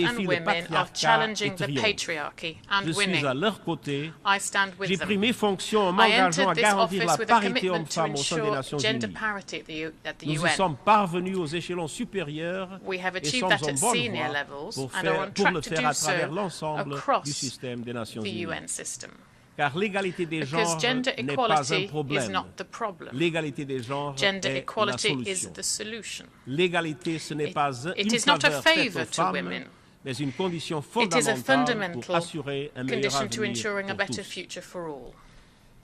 girls and women are challenging the patriarchy and winning. Je suis à leur côté. I stand with J'ai them. pris mes fonctions en I m'engageant à entered this garantir la office with a parité commitment to hommes-femmes au sein des ensure Nations gender Unies. parity at the Nous y UN. sommes parvenus aux échelons supérieurs We have et achieved sommes that en at bonne senior voie levels pour and are on le track to faire do à so travers l'ensemble across du système des Nations the Unies. UN system. Car l'égalité des Because genres gender n'est pas un equality is problème. not the problem. L'égalité des genres Gender est la equality is solution. the solution. L'égalité, ce n'est pas It une is not a faveur faite favor aux to femmes, women. mais une condition It is a fondamentale fundamental pour assurer un meilleur condition to avenir ensuring a pour better tous. future for all.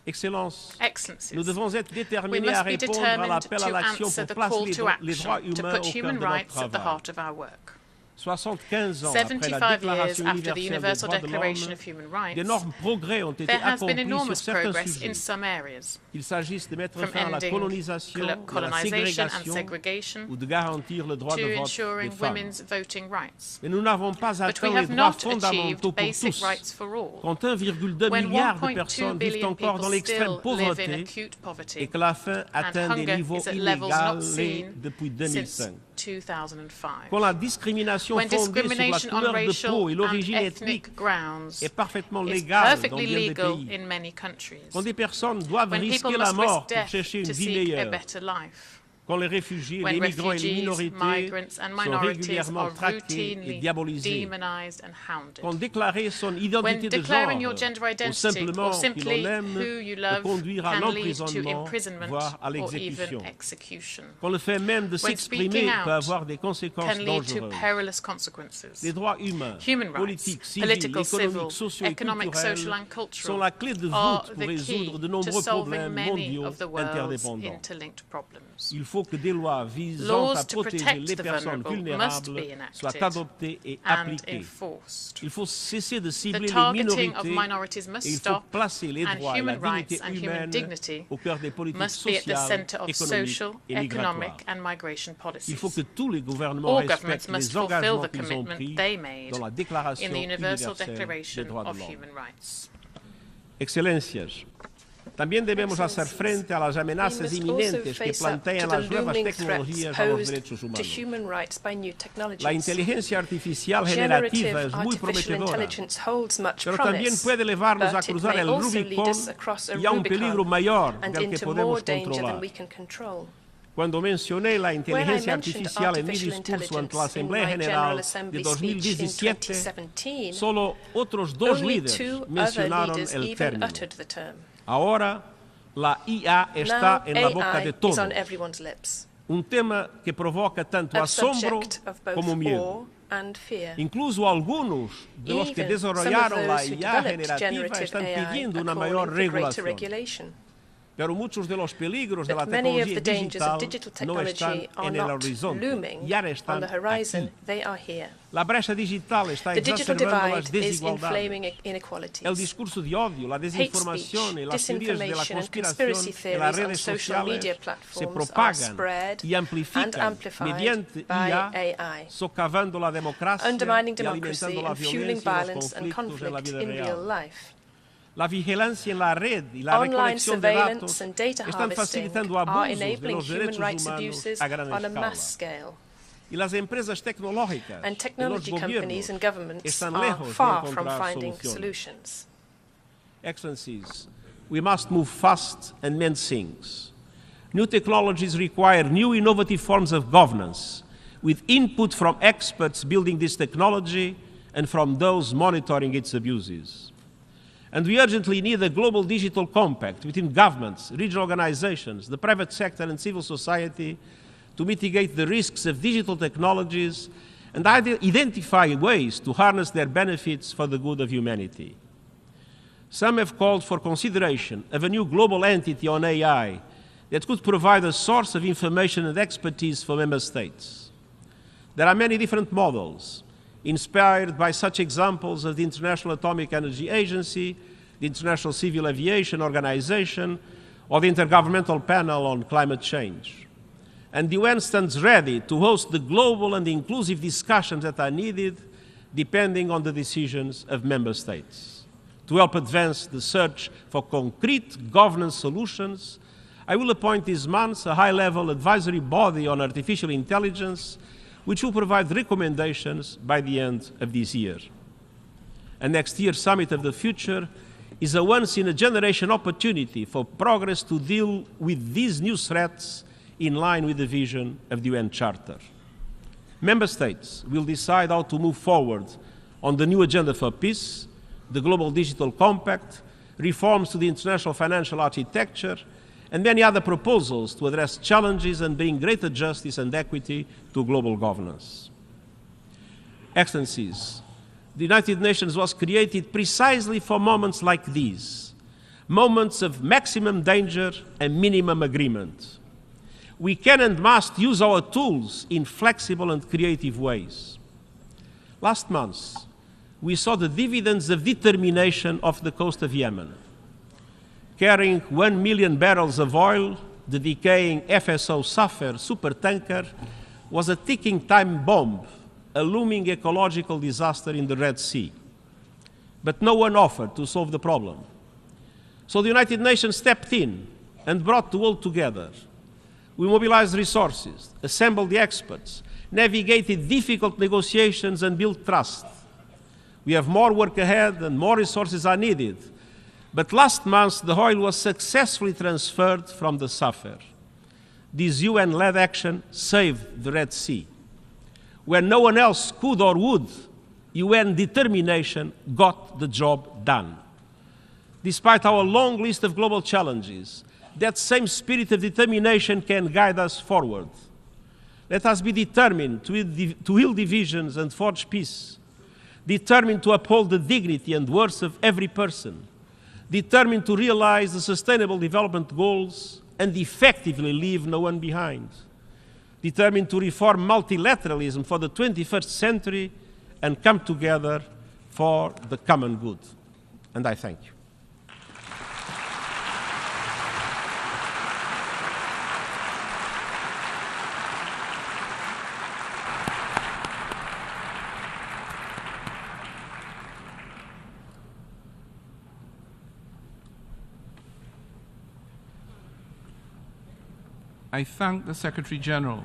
Excellences, Excellences, nous devons être we déterminés à must be répondre à determined l'appel à to l'action answer pour the call placer to les droits action, to humains put au cœur human de notre rights at the travail. heart of our work. 75 ans après la 75 years Déclaration after the universelle des Universal droits de Declaration l'homme, of Human Rights, d'énormes progrès ont été there has been accomplis sur enormous certains progress in sujets. some areas, Qu'il s'agisse de mettre from fin à la ending colonisation, de la colonization and ségrégation segregation ou de garantir le droit to de vote des ensuring femmes. women's voting rights. Mais nous n'avons pas But we atteint les have droits not fondamentaux achieved pour basic tous. rights for all. Quand 1,2 When milliard de 1.2 personnes vivent billion encore dans people l'extrême still live in pauvreté acute poverty et que la faim atteint des hunger niveaux is at levels not inégalés seen depuis since 2005. 2005. Quand la discrimination When fondée sur la discrimination on couleur de racial peau et and l'origine ethnique ethnic grounds est parfaitement is légale dans perfectly bien des legal pays, in many countries. quand des personnes doivent When risquer people la must mort risk pour death chercher une to vie seek a meilleure, better life. quand les réfugiés, les When migrants et les refugees, minorités migrants and sont minorities régulièrement are traqués et routinely diabolisés, demonized and hounded. quand déclarer son When identité de declaring genre your gender ou identity simplement or qui simply l'on aime who you peut love conduire à can lead to l'emprisonnement, imprisonment voire à or l'exécution. even execution. Quand le fait même de When s'exprimer speaking peut out avoir des conséquences can lead to dangereuses. perilous consequences. Les droits humains, Human rights, politiques, civils, political, civil, économiques, sociaux et economic, social culturels and cultural sont la clé de are voûte pour the résoudre key de to nombreux solving problèmes many mondiaux of the world's interdépendants. interlinked problems. Il faut que des lois visant à Laws to protéger protect les the personnes vulnerable must vulnérables be enacted soient adoptées et and appliquées. enforced. Il faut cesser de The cibler les targeting of minorités minorities must et il faut stop, placer les and droits et la human rights dignité and human humaine dignity au cœur des politiques must be at the sociales, center of économiques social, et migratoires. economic and migration policies. Il faut que tous les gouvernements All respectent governments must les fulfill engagements the qu'ils ont commitment pris they made dans la Déclaration in the Universal universelle des Declaration droits de of l'homme. Human Rights. Excelências, también debemos hacer frente a las amenazas inminentes que plantean las nuevas tecnologías a los derechos humanos. La inteligencia artificial generativa es muy prometedora, pero también puede llevarnos a cruzar el Rubicón y a un peligro mayor del que podemos controlar. Cuando mencioné la inteligencia artificial en mi discurso ante la Asamblea General de 2017, solo otros dos líderes mencionaron el término. Ahora, la IA está en la boca de todos, un tema que provoca tanto asombro como miedo. Incluso algunos de los que desarrollaron la IA generativa están pidiendo una mayor regulación. Pero muchos de los peligros de la tecnología digital no están en el horizonte, ya están aquí. La brecha digital está exacerbando las desigualdades. El discurso de odio, la desinformación y las teorías de la conspiración en las redes sociales se propagan y amplifican mediante IA, socavando la democracia y alimentando la violencia y los conflictos en la vida real. La vigilancia en la red y la recolección de datos están facilitando abusos de los derechos humanos a gran escala. Y las empresas tecnológicas y los gobiernos están lejos de encontrar soluciones. Excellencies, we must move fast and mend things. New technologies require new innovative forms of governance, with input from experts building this technology and from those monitoring its abuses. And we urgently need a global digital compact between governments, regional organizations, the private sector and civil society to mitigate the risks of digital technologies and identify ways to harness their benefits for the good of humanity. Some have called for consideration of a new global entity on AI that could provide a source of information and expertise for member states. There are many different models, inspired by such examples as the International Atomic Energy Agency, the International Civil Aviation Organization, or the Intergovernmental Panel on Climate Change. And the UN stands ready to host the global and inclusive discussions that are needed, depending on the decisions of member states. To help advance the search for concrete governance solutions, I will appoint this month a high-level advisory body on artificial intelligence, which will provide recommendations by the end of this year. And next year's Summit of the Future is a once-in-a-generation opportunity for progress to deal with these new threats in line with the vision of the UN Charter. Member States will decide how to move forward on the new agenda for peace, the Global Digital Compact, reforms to the international financial architecture, and many other proposals to address challenges and bring greater justice and equity to global governance. Excellencies, the United Nations was created precisely for moments like these, moments of maximum danger and minimum agreement. We can and must use our tools in flexible and creative ways. Last month, we saw the dividends of determination off the coast of Yemen. Carrying 1 million barrels of oil, the decaying FSO Safir supertanker was a ticking time bomb, a looming ecological disaster in the Red Sea. But no one offered to solve the problem. So the United Nations stepped in and brought the world together. We mobilized resources, assembled the experts, navigated difficult negotiations and built trust. We have more work ahead and more resources are needed. But last month, the oil was successfully transferred from the Safir. This UN-led action saved the Red Sea. When no one else could or would, UN determination got the job done. Despite our long list of global challenges, that same spirit of determination can guide us forward. Let us be determined to heal divisions and forge peace, determined to uphold the dignity and worth of every person, determined to realize the Sustainable Development Goals and effectively leave no one behind, determined to reform multilateralism for the 21st century and come together for the common good. And I thank you. I thank the Secretary-General.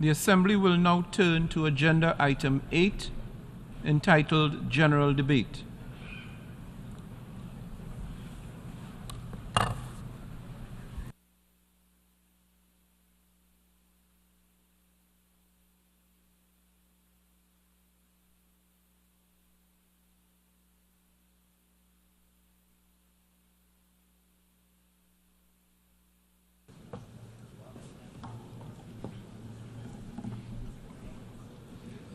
The Assembly will now turn to Agenda Item 8, entitled General Debate.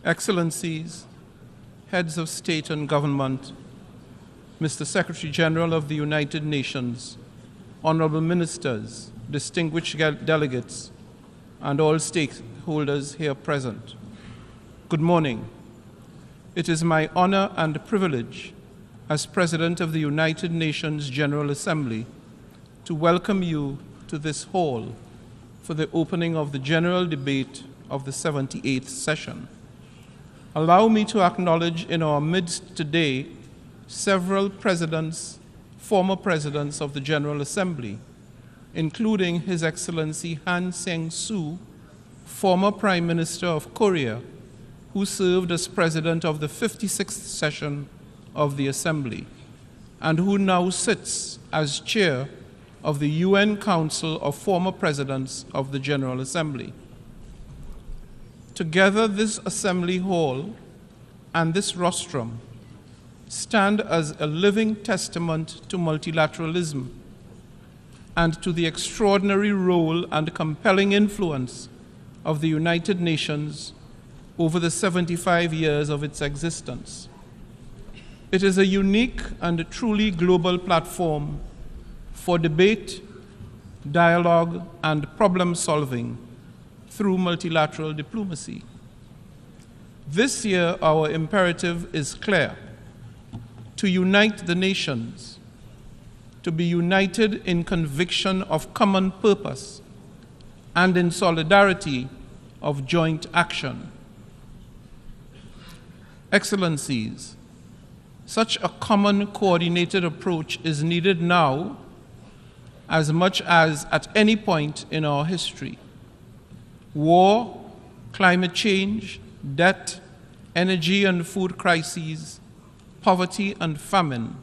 Excellencies, Heads of State and Government, Mr. Secretary-General of the United Nations, Honorable Ministers, distinguished delegates, and all stakeholders here present. Good morning. It is my honor and privilege as President of the United Nations General Assembly to welcome you to this hall for the opening of the general debate of the 78th session. Allow me to acknowledge in our midst today several presidents, former presidents of the General Assembly, including His Excellency Han Sang-soo, former Prime Minister of Korea, who served as President of the 56th session of the Assembly, and who now sits as Chair of the UN Council of Former Presidents of the General Assembly. Together, this Assembly Hall and this rostrum stand as a living testament to multilateralism and to the extraordinary role and compelling influence of the United Nations over the 75 years of its existence. It is a unique and truly global platform for debate, dialogue, and problem solving through multilateral diplomacy. This year, our imperative is clear: to unite the nations, to be united in conviction of common purpose and in solidarity of joint action. Excellencies, such a common coordinated approach is needed now as much as at any point in our history. war, climate change, debt, energy and food crises, poverty and famine.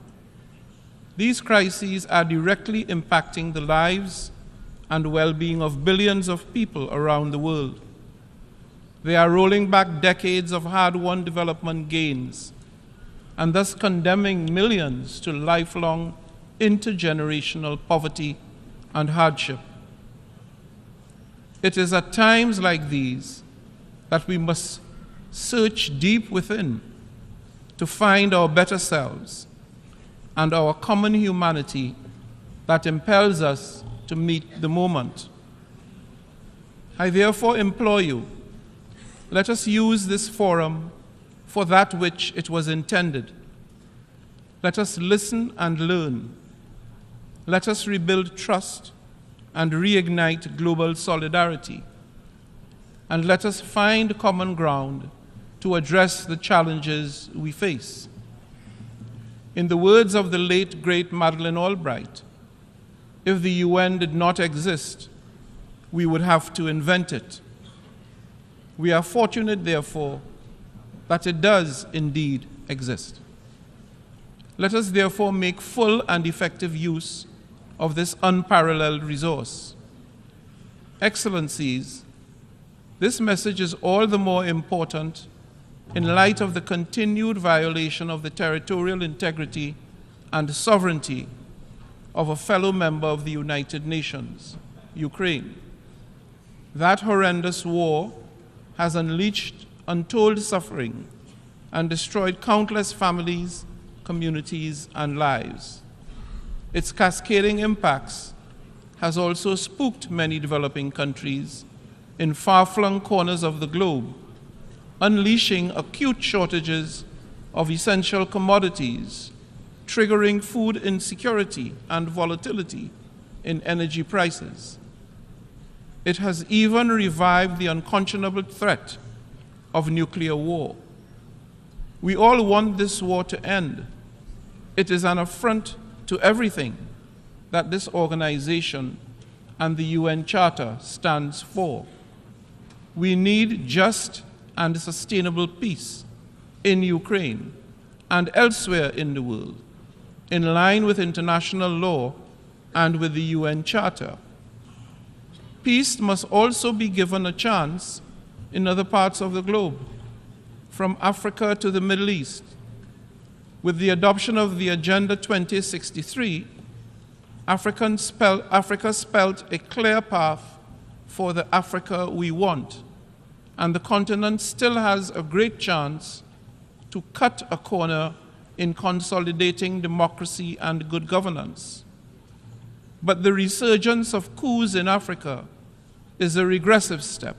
These crises are directly impacting the lives and well-being of billions of people around the world. They are rolling back decades of hard-won development gains and thus condemning millions to lifelong intergenerational poverty and hardship. It is at times like these that we must search deep within to find our better selves and our common humanity that impels us to meet the moment. I therefore implore you, let us use this forum for that which it was intended. Let us listen and learn. Let us rebuild trust and reignite global solidarity. And let us find common ground to address the challenges we face. In the words of the late, great Madeleine Albright, if the UN did not exist, we would have to invent it. We are fortunate, therefore, that it does indeed exist. Let us therefore make full and effective use of this unparalleled resource. Excellencies, this message is all the more important in light of the continued violation of the territorial integrity and sovereignty of a fellow member of the United Nations, Ukraine. That horrendous war has unleashed untold suffering and destroyed countless families, communities, and lives. Its cascading impacts has also spooked many developing countries in far-flung corners of the globe, unleashing acute shortages of essential commodities, triggering food insecurity and volatility in energy prices. It has even revived the unconscionable threat of nuclear war. We all want this war to end. It is an affront to everything that this organization and the UN Charter stands for. We need just and sustainable peace in Ukraine and elsewhere in the world, in line with international law and with the UN Charter. Peace must also be given a chance in other parts of the globe, from Africa to the Middle East. With the adoption of the Agenda 2063, Africa spelled a clear path for the Africa we want, and the continent still has a great chance to cut a corner in consolidating democracy and good governance. But the resurgence of coups in Africa is a regressive step,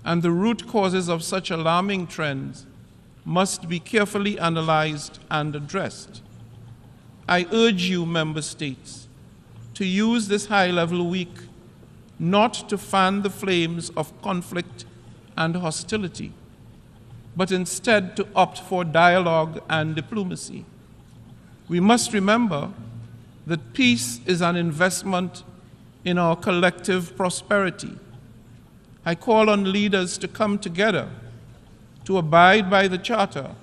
and the root causes of such alarming trends must be carefully analyzed and addressed. I urge you, member states, to use this high-level week not to fan the flames of conflict and hostility, but instead to opt for dialogue and diplomacy. We must remember that peace is an investment in our collective prosperity. I call on leaders to come together, to abide by the Charter,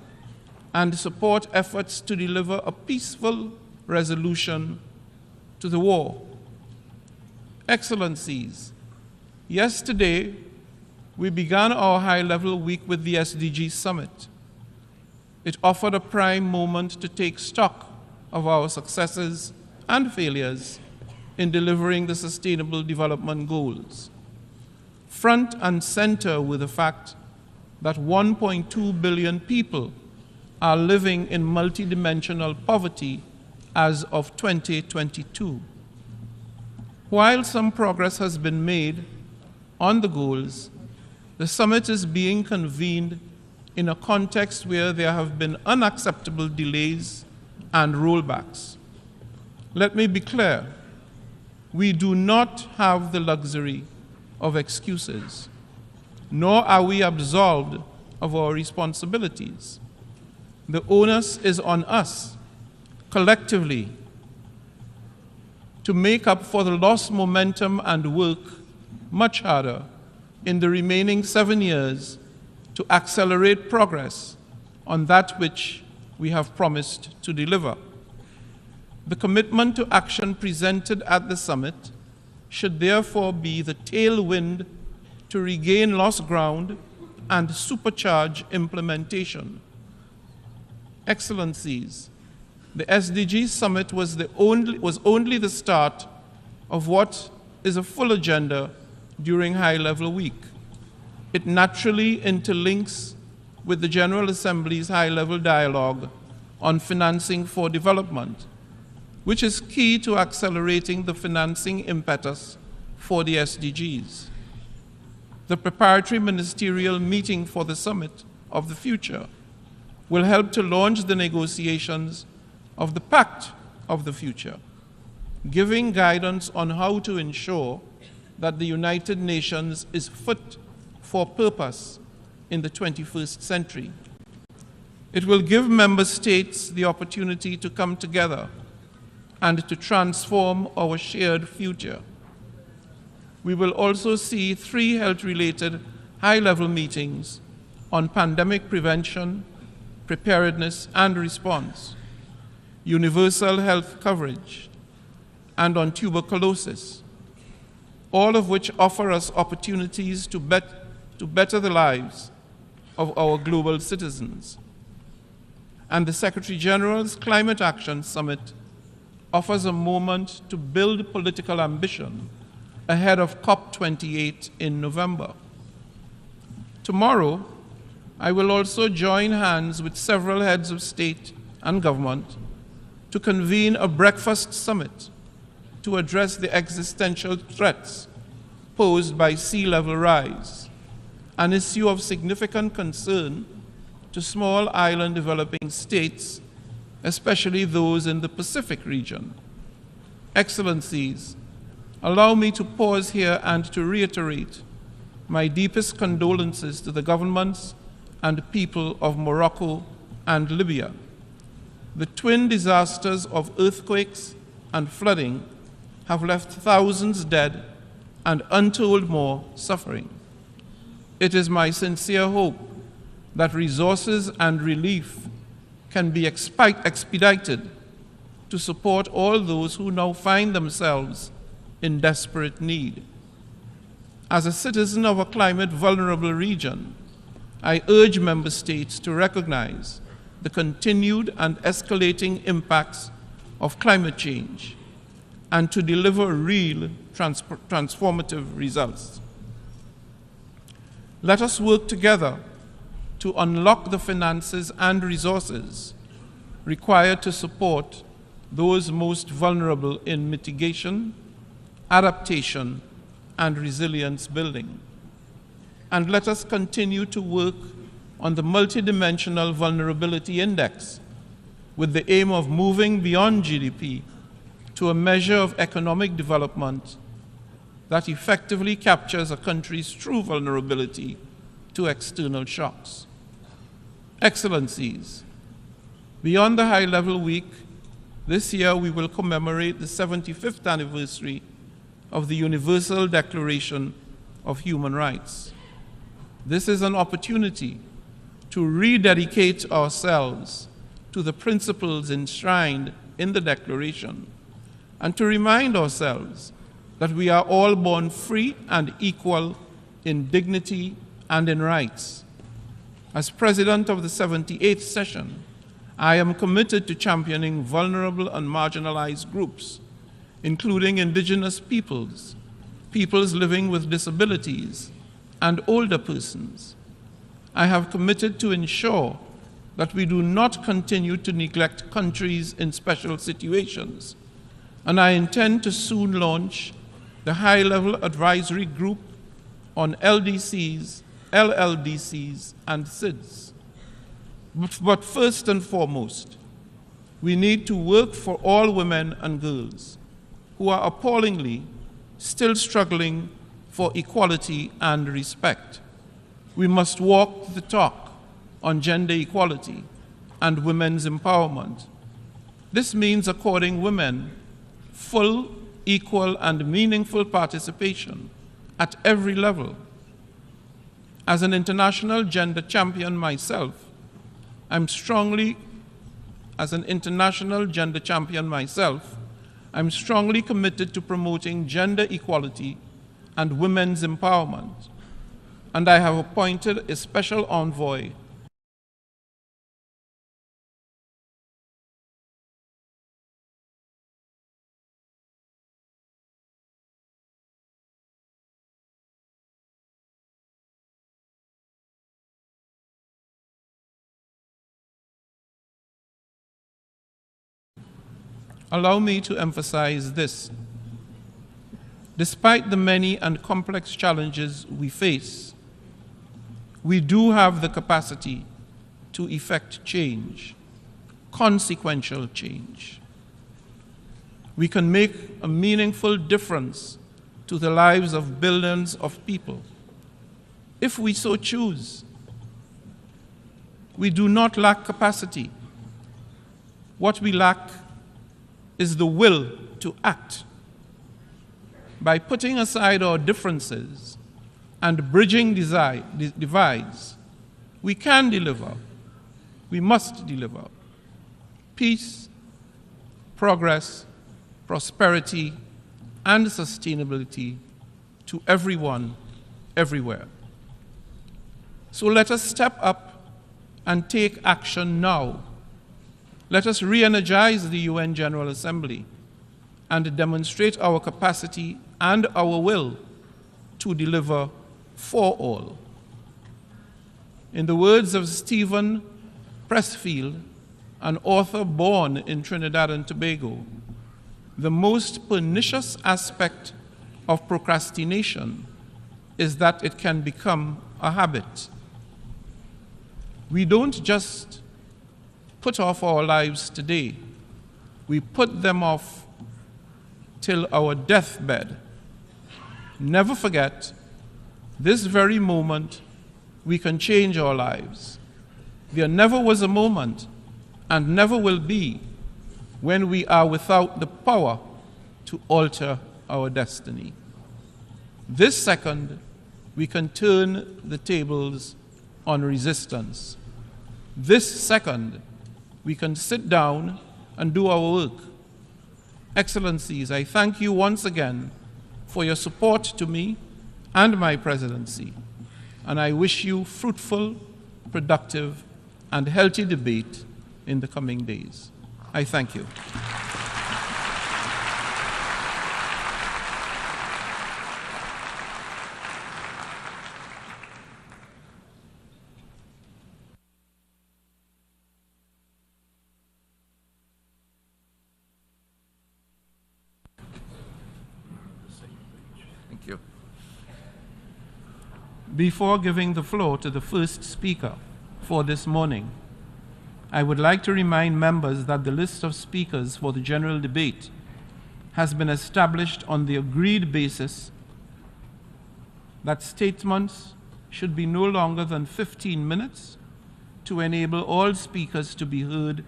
and support efforts to deliver a peaceful resolution to the war. Excellencies, yesterday we began our high-level week with the SDG Summit. It offered a prime moment to take stock of our successes and failures in delivering the Sustainable Development Goals. Front and center with the fact that 1.2 billion people are living in multidimensional poverty as of 2022. While some progress has been made on the goals, the summit is being convened in a context where there have been unacceptable delays and rollbacks. Let me be clear, we do not have the luxury of excuses, nor are we absolved of our responsibilities. The onus is on us, collectively, to make up for the lost momentum and work much harder in the remaining 7 years to accelerate progress on that which we have promised to deliver. The commitment to action presented at the summit should therefore be the tailwind to regain lost ground and supercharge implementation. Excellencies, the SDG Summit was only the start of what is a full agenda during High-Level Week. It naturally interlinks with the General Assembly's high-level dialogue on financing for development, which is key to accelerating the financing impetus for the SDGs. The preparatory ministerial meeting for the Summit of the Future will help to launch the negotiations of the Pact of the Future, giving guidance on how to ensure that the United Nations is fit for purpose in the 21st century. It will give member states the opportunity to come together and to transform our shared future. We will also see 3 health-related high-level meetings on pandemic prevention, preparedness and response, universal health coverage, and on tuberculosis, all of which offer us opportunities to better the lives of our global citizens. And the Secretary-General's Climate Action Summit offers a moment to build political ambition ahead of COP28 in November. Tomorrow, I will also join hands with several heads of state and government to convene a breakfast summit to address the existential threats posed by sea level rise, an issue of significant concern to small island developing states, especially those in the Pacific region. Excellencies, allow me to pause here and to reiterate my deepest condolences to the governments and people of Morocco and Libya. The twin disasters of earthquakes and flooding have left thousands dead and untold more suffering. It is my sincere hope that resources and relief can be expedited to support all those who now find themselves in desperate need. As a citizen of a climate-vulnerable region, I urge member states to recognize the continued and escalating impacts of climate change and to deliver real transformative results. Let us work together to unlock the finances and resources required to support those most vulnerable in mitigation, adaptation, and resilience building. And let us continue to work on the multidimensional vulnerability index with the aim of moving beyond GDP to a measure of economic development that effectively captures a country's true vulnerability to external shocks. Excellencies, beyond the High-Level Week, this year we will commemorate the 75th anniversary of the Universal Declaration of Human Rights. This is an opportunity to rededicate ourselves to the principles enshrined in the Declaration and to remind ourselves that we are all born free and equal in dignity and in rights. As President of the 78th session, I am committed to championing vulnerable and marginalized groups, including indigenous peoples, peoples living with disabilities, and older persons. I have committed to ensure that we do not continue to neglect countries in special situations, and I intend to soon launch the High-Level Advisory Group on LDCs, LLDCs, and SIDS. But first and foremost, we need to work for all women and girls who are appallingly still struggling for equality and respect. We must walk the talk on gender equality and women's empowerment. This means according women full, equal, and meaningful participation at every level, As an international gender champion myself, I'm strongly committed to promoting gender equality and women's empowerment, and I have appointed a special envoy Allow me to emphasize this. Despite the many and complex challenges we face, we do have the capacity to effect change, consequential change. We can make a meaningful difference to the lives of billions of people, if we so choose. We do not lack capacity. What we lack is the will to act. By putting aside our differences and bridging divides, we can deliver, we must deliver peace, progress, prosperity, and sustainability to everyone, everywhere. So let us step up and take action now. Let us re-energize the UN General Assembly and demonstrate our capacity and our will to deliver for all. In the words of Stephen Pressfield, an author born in Trinidad and Tobago, the most pernicious aspect of procrastination is that it can become a habit. We don't just put off our lives today, we put them off till our deathbed. Never forget, this very moment we can change our lives. There never was a moment, and never will be, when we are without the power to alter our destiny. This second, we can turn the tables on resistance. This second, we can sit down and do our work. Excellencies, I thank you once again for your support to me and my presidency, and I wish you fruitful, productive, and healthy debate in the coming days. I thank you. Thank you. Before giving the floor to the first speaker for this morning, I would like to remind members that the list of speakers for the general debate has been established on the agreed basis that statements should be no longer than 15 minutes to enable all speakers to be heard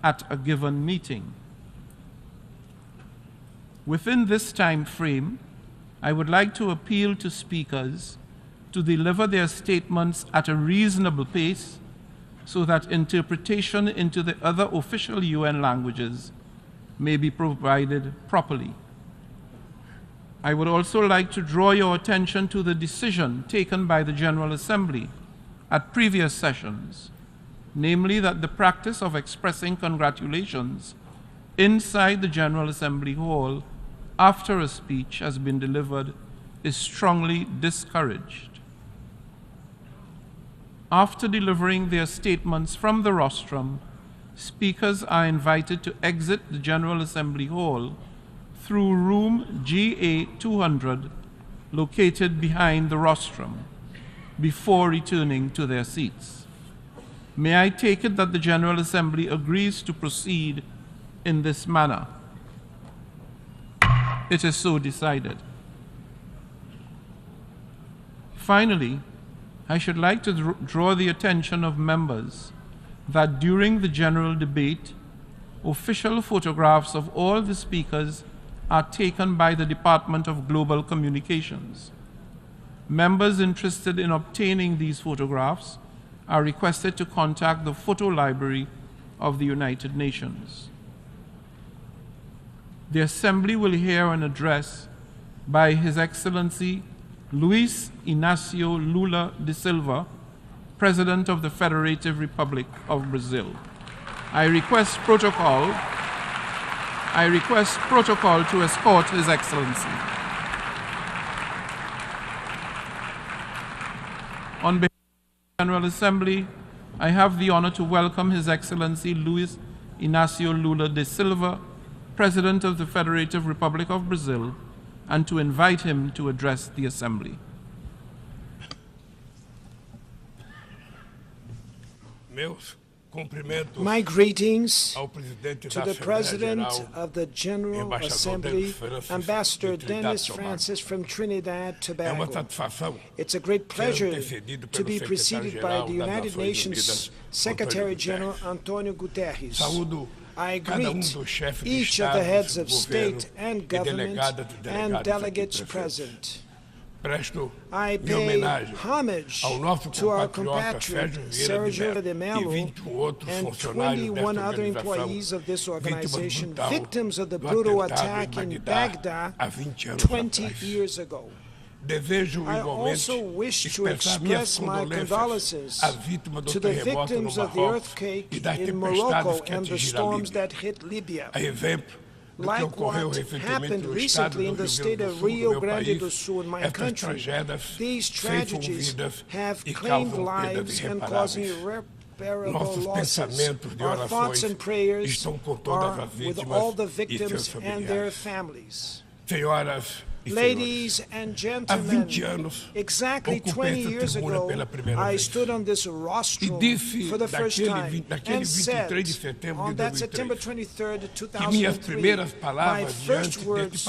at a given meeting. Within this time frame, I would like to appeal to speakers to deliver their statements at a reasonable pace so that interpretation into the other official UN languages may be provided properly. I would also like to draw your attention to the decision taken by the General Assembly at previous sessions, namely that the practice of expressing congratulations inside the General Assembly Hall after a speech has been delivered is strongly discouraged. After delivering their statements from the rostrum, speakers are invited to exit the General Assembly Hall through room GA 200, located behind the rostrum, before returning to their seats. May I take it that the General Assembly agrees to proceed in this manner? It is so decided. Finally, I should like to draw the attention of members that during the general debate, official photographs of all the speakers are taken by the Department of Global Communications. Members interested in obtaining these photographs are requested to contact the Photo Library of the United Nations. The Assembly will hear an address by His Excellency Luiz Inácio Lula da Silva, President of the Federative Republic of Brazil. I request protocol to escort His Excellency. On behalf of the General Assembly, I have the honor to welcome His Excellency Luiz Inácio Lula da Silva, President of the Federative Republic of Brazil, and to invite him to address the Assembly. My greetings to the President of the General Assembly, Ambassador Denis Francis from Trinidad, Tobago. It's a great pleasure to be preceded by the United Nations Secretary-General Antonio Guterres. I greet each of the heads of state and government and delegates present. I pay homage to our compatriot Sergey and 21 other employees of this organization, victims of the brutal attack in Baghdad 20 years ago. I also wish to express my condolences to the victims of the earthquake in Morocco and the storms that hit Libya. Like what happened recently in the state of Rio Grande do Sul in my country, these tragedies have claimed lives and caused irreparable losses. Our thoughts and prayers are with all the victims and their families. Ladies and gentlemen, exactly 20 years ago, I stood on this rostrum for the first time and said, on that September 23rd, 2003, my first words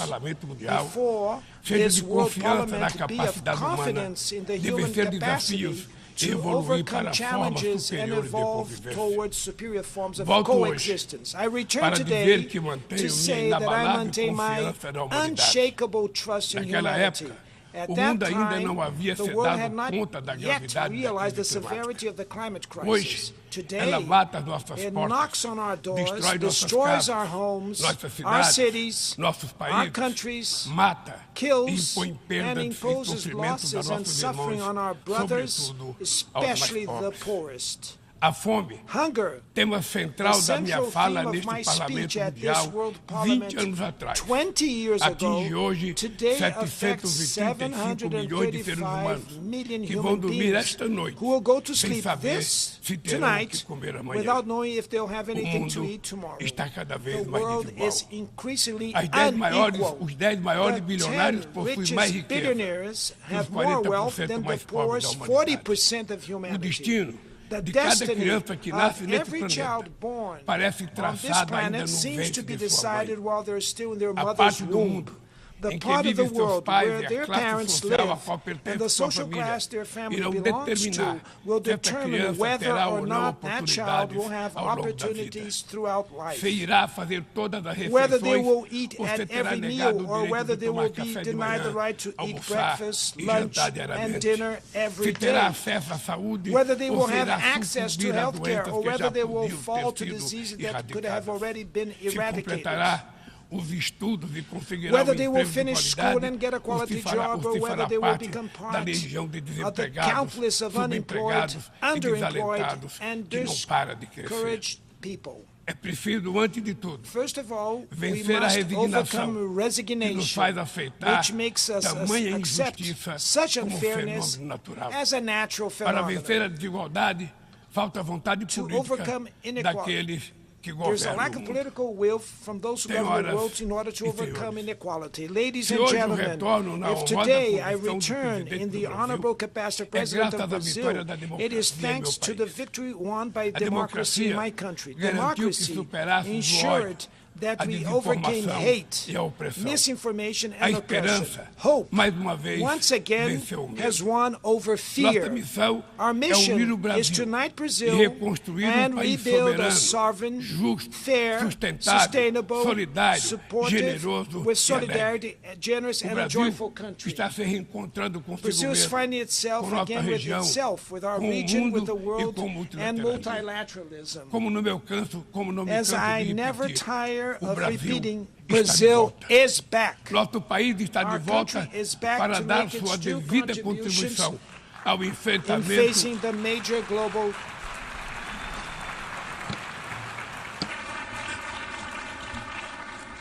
before this World Parliament be of confidence in the human capacity to overcome challenges and evolve towards superior forms of coexistence. I return today to say that I maintain my unshakable trust in humanity. At that time, the world had not yet realized the severity of the climate crisis. Today, it knocks on our doors, destroys our homes, our cities, our countries, kills and imposes losses and suffering on our brothers, especially the poorest. Hunger, the central theme of my speech at this World Parliament 20 years ago, today affects 735 million human beings who will go to sleep tonight without knowing if they'll have anything to eat tomorrow. The world is increasingly unequal. The 10 richest billionaires have more wealth than the poorest 40% of humanity. The destiny of every child born on this planet seems to be decided while they're still in their mother's womb. The part of the world where their parents live and the social class their family belongs to will determine whether or not that child will have opportunities throughout life. Whether they will eat at every meal or whether they will be denied the right to eat breakfast, lunch, and dinner every day. Whether they will have access to health care or whether they will fall to diseases that could have already been eradicated. Whether they will finish school and get a quality job or whether they will become part of the countless of unemployed, underemployed, and discouraged people. First of all, we must overcome resignation, which makes us accept such unfairness as a natural phenomenon. To overcome inequality, there's a lack of political will from those who govern the world in order to overcome inequality. Ladies and gentlemen, if today I return in the honorable capacity of President of Brazil, it is thanks to the victory won by democracy in my country. Democracy ensured that we overcame hate, misinformation, and oppression. Hope, once again, has won over fear. Our mission is to unite Brazil and rebuild a sovereign, fair, sustainable, supportive, with solidarity, generous, and a joyful country. Brazil is finding itself again with itself, with our region, with the world, and multilateralism. As I never tire of repeating, Brazil is back. Our country is back to make its due contributions in facing the major global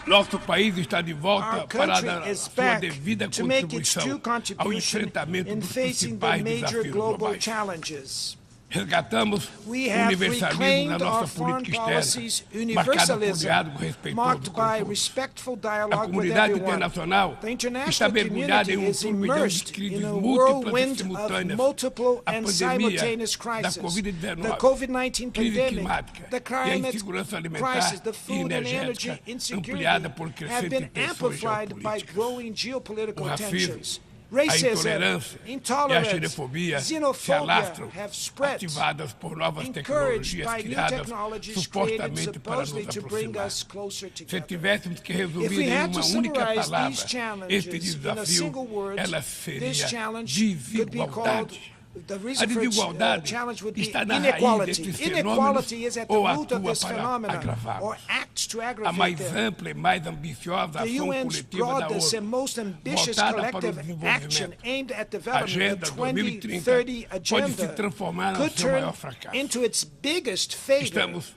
Nosso país está de volta para dar sua devida to make its due contribuição ao contribution enfrentamento in dos facing the principais major desafios global globais. challenges. Resgatamos o We have universalismo na reclaimed nossa our foreign política policy's externa, marcado por universalism, diálogo respeitoso marked by com todos. respectful A dialogue with comunidade everyone. internacional The está international mergulhada community em is turbilhão de immersed crises in a múltiplas e whirlwind of simultâneas. multiple A and pandemia simultaneous da crises. Covid-19, The COVID-19 crise pandemic, climática the e a climate insegurança alimentar crisis, the e food and energy energética insecurity ampliada por have crescentes been tensões amplified by geopolíticas. growing geopolitical O racismo, tensions. a Racism, intolerância e a intolerance, xenofobia se xenophobia alastram, have spread, ativadas por novas encouraged tecnologias by new criadas technologies created supostamente para nos supposedly to bring aproximar. us closer Se together. tivéssemos que If resumir we em had to uma única summarize palavra these este challenges in a desafio, single word, ela this seria challenge could be called, desigualdade. the A reason for desigualdade challenge would be está na raiz inequality. desses Inequality is at the ou root of atua this para phenomenon, agravá-los. or acts to A aggravate mais them. ampla e mais ambiciosa The ação UN's coletiva da broadest and ONU, most ambitious voltada para o collective action desenvolvimento, aimed at development, Agenda the 2030, 2030 pode se agenda, transformar no could seu turn maior fracasso. into its biggest failure. Estamos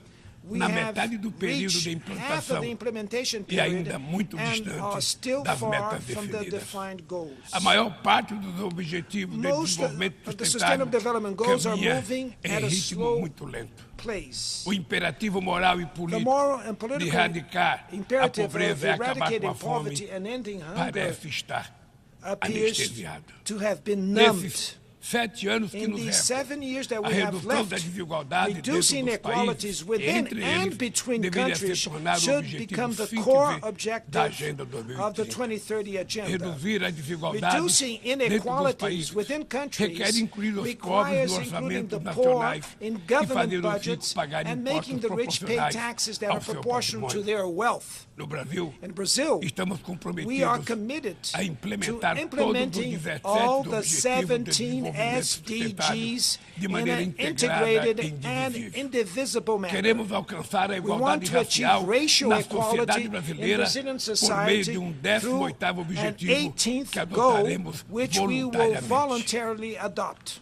We na have metade do período reached de half of implantação the implementation e period ainda muito and are distante still das far metas from the definidas. defined goals. A maior parte dos objetivos de Most desenvolvimento of the sustainable development goals are caminha moving em at a ritmo slow muito lento. place. O imperativo moral e The político moral and de political erradicar a imperative of pobreza e acabar com eradicating a fome poverty and ending hunger parece estar appears anestesiado. to have been numbed. Nesses 7 anos que In nos these restam, 7 years that a we have redução left, da desigualdade dentro reducing dos inequalities países e within entre and eles between deveria se countries tornar o should objetivo become the fim core que vê da objective Agenda of the 2030. 2030 agenda. Reduzir a desigualdade Reducing dentro dos inequalities países within countries requer incluir os pobres requires no including orçamento the poor nacionais in e government fazer os ricos budgets pagarem and making impostos the rich pay proporcionais taxes that are ao seu proportional to patrimônio. their wealth. No Brasil, In Brazil, estamos we are comprometidos committed a to implementar todos os implementing 17 all the Objetivos de 17 Desenvolvimento Sustentável SDGs de in maneira an integrada integrated e and indivisível. indivisible manner. Queremos alcançar a We igualdade want to achieve racial racial na equality sociedade in brasileira Brazilian por meio society de through 18º an objetivo 18th que goal, adotaremos which we will voluntariamente. voluntarily adopt.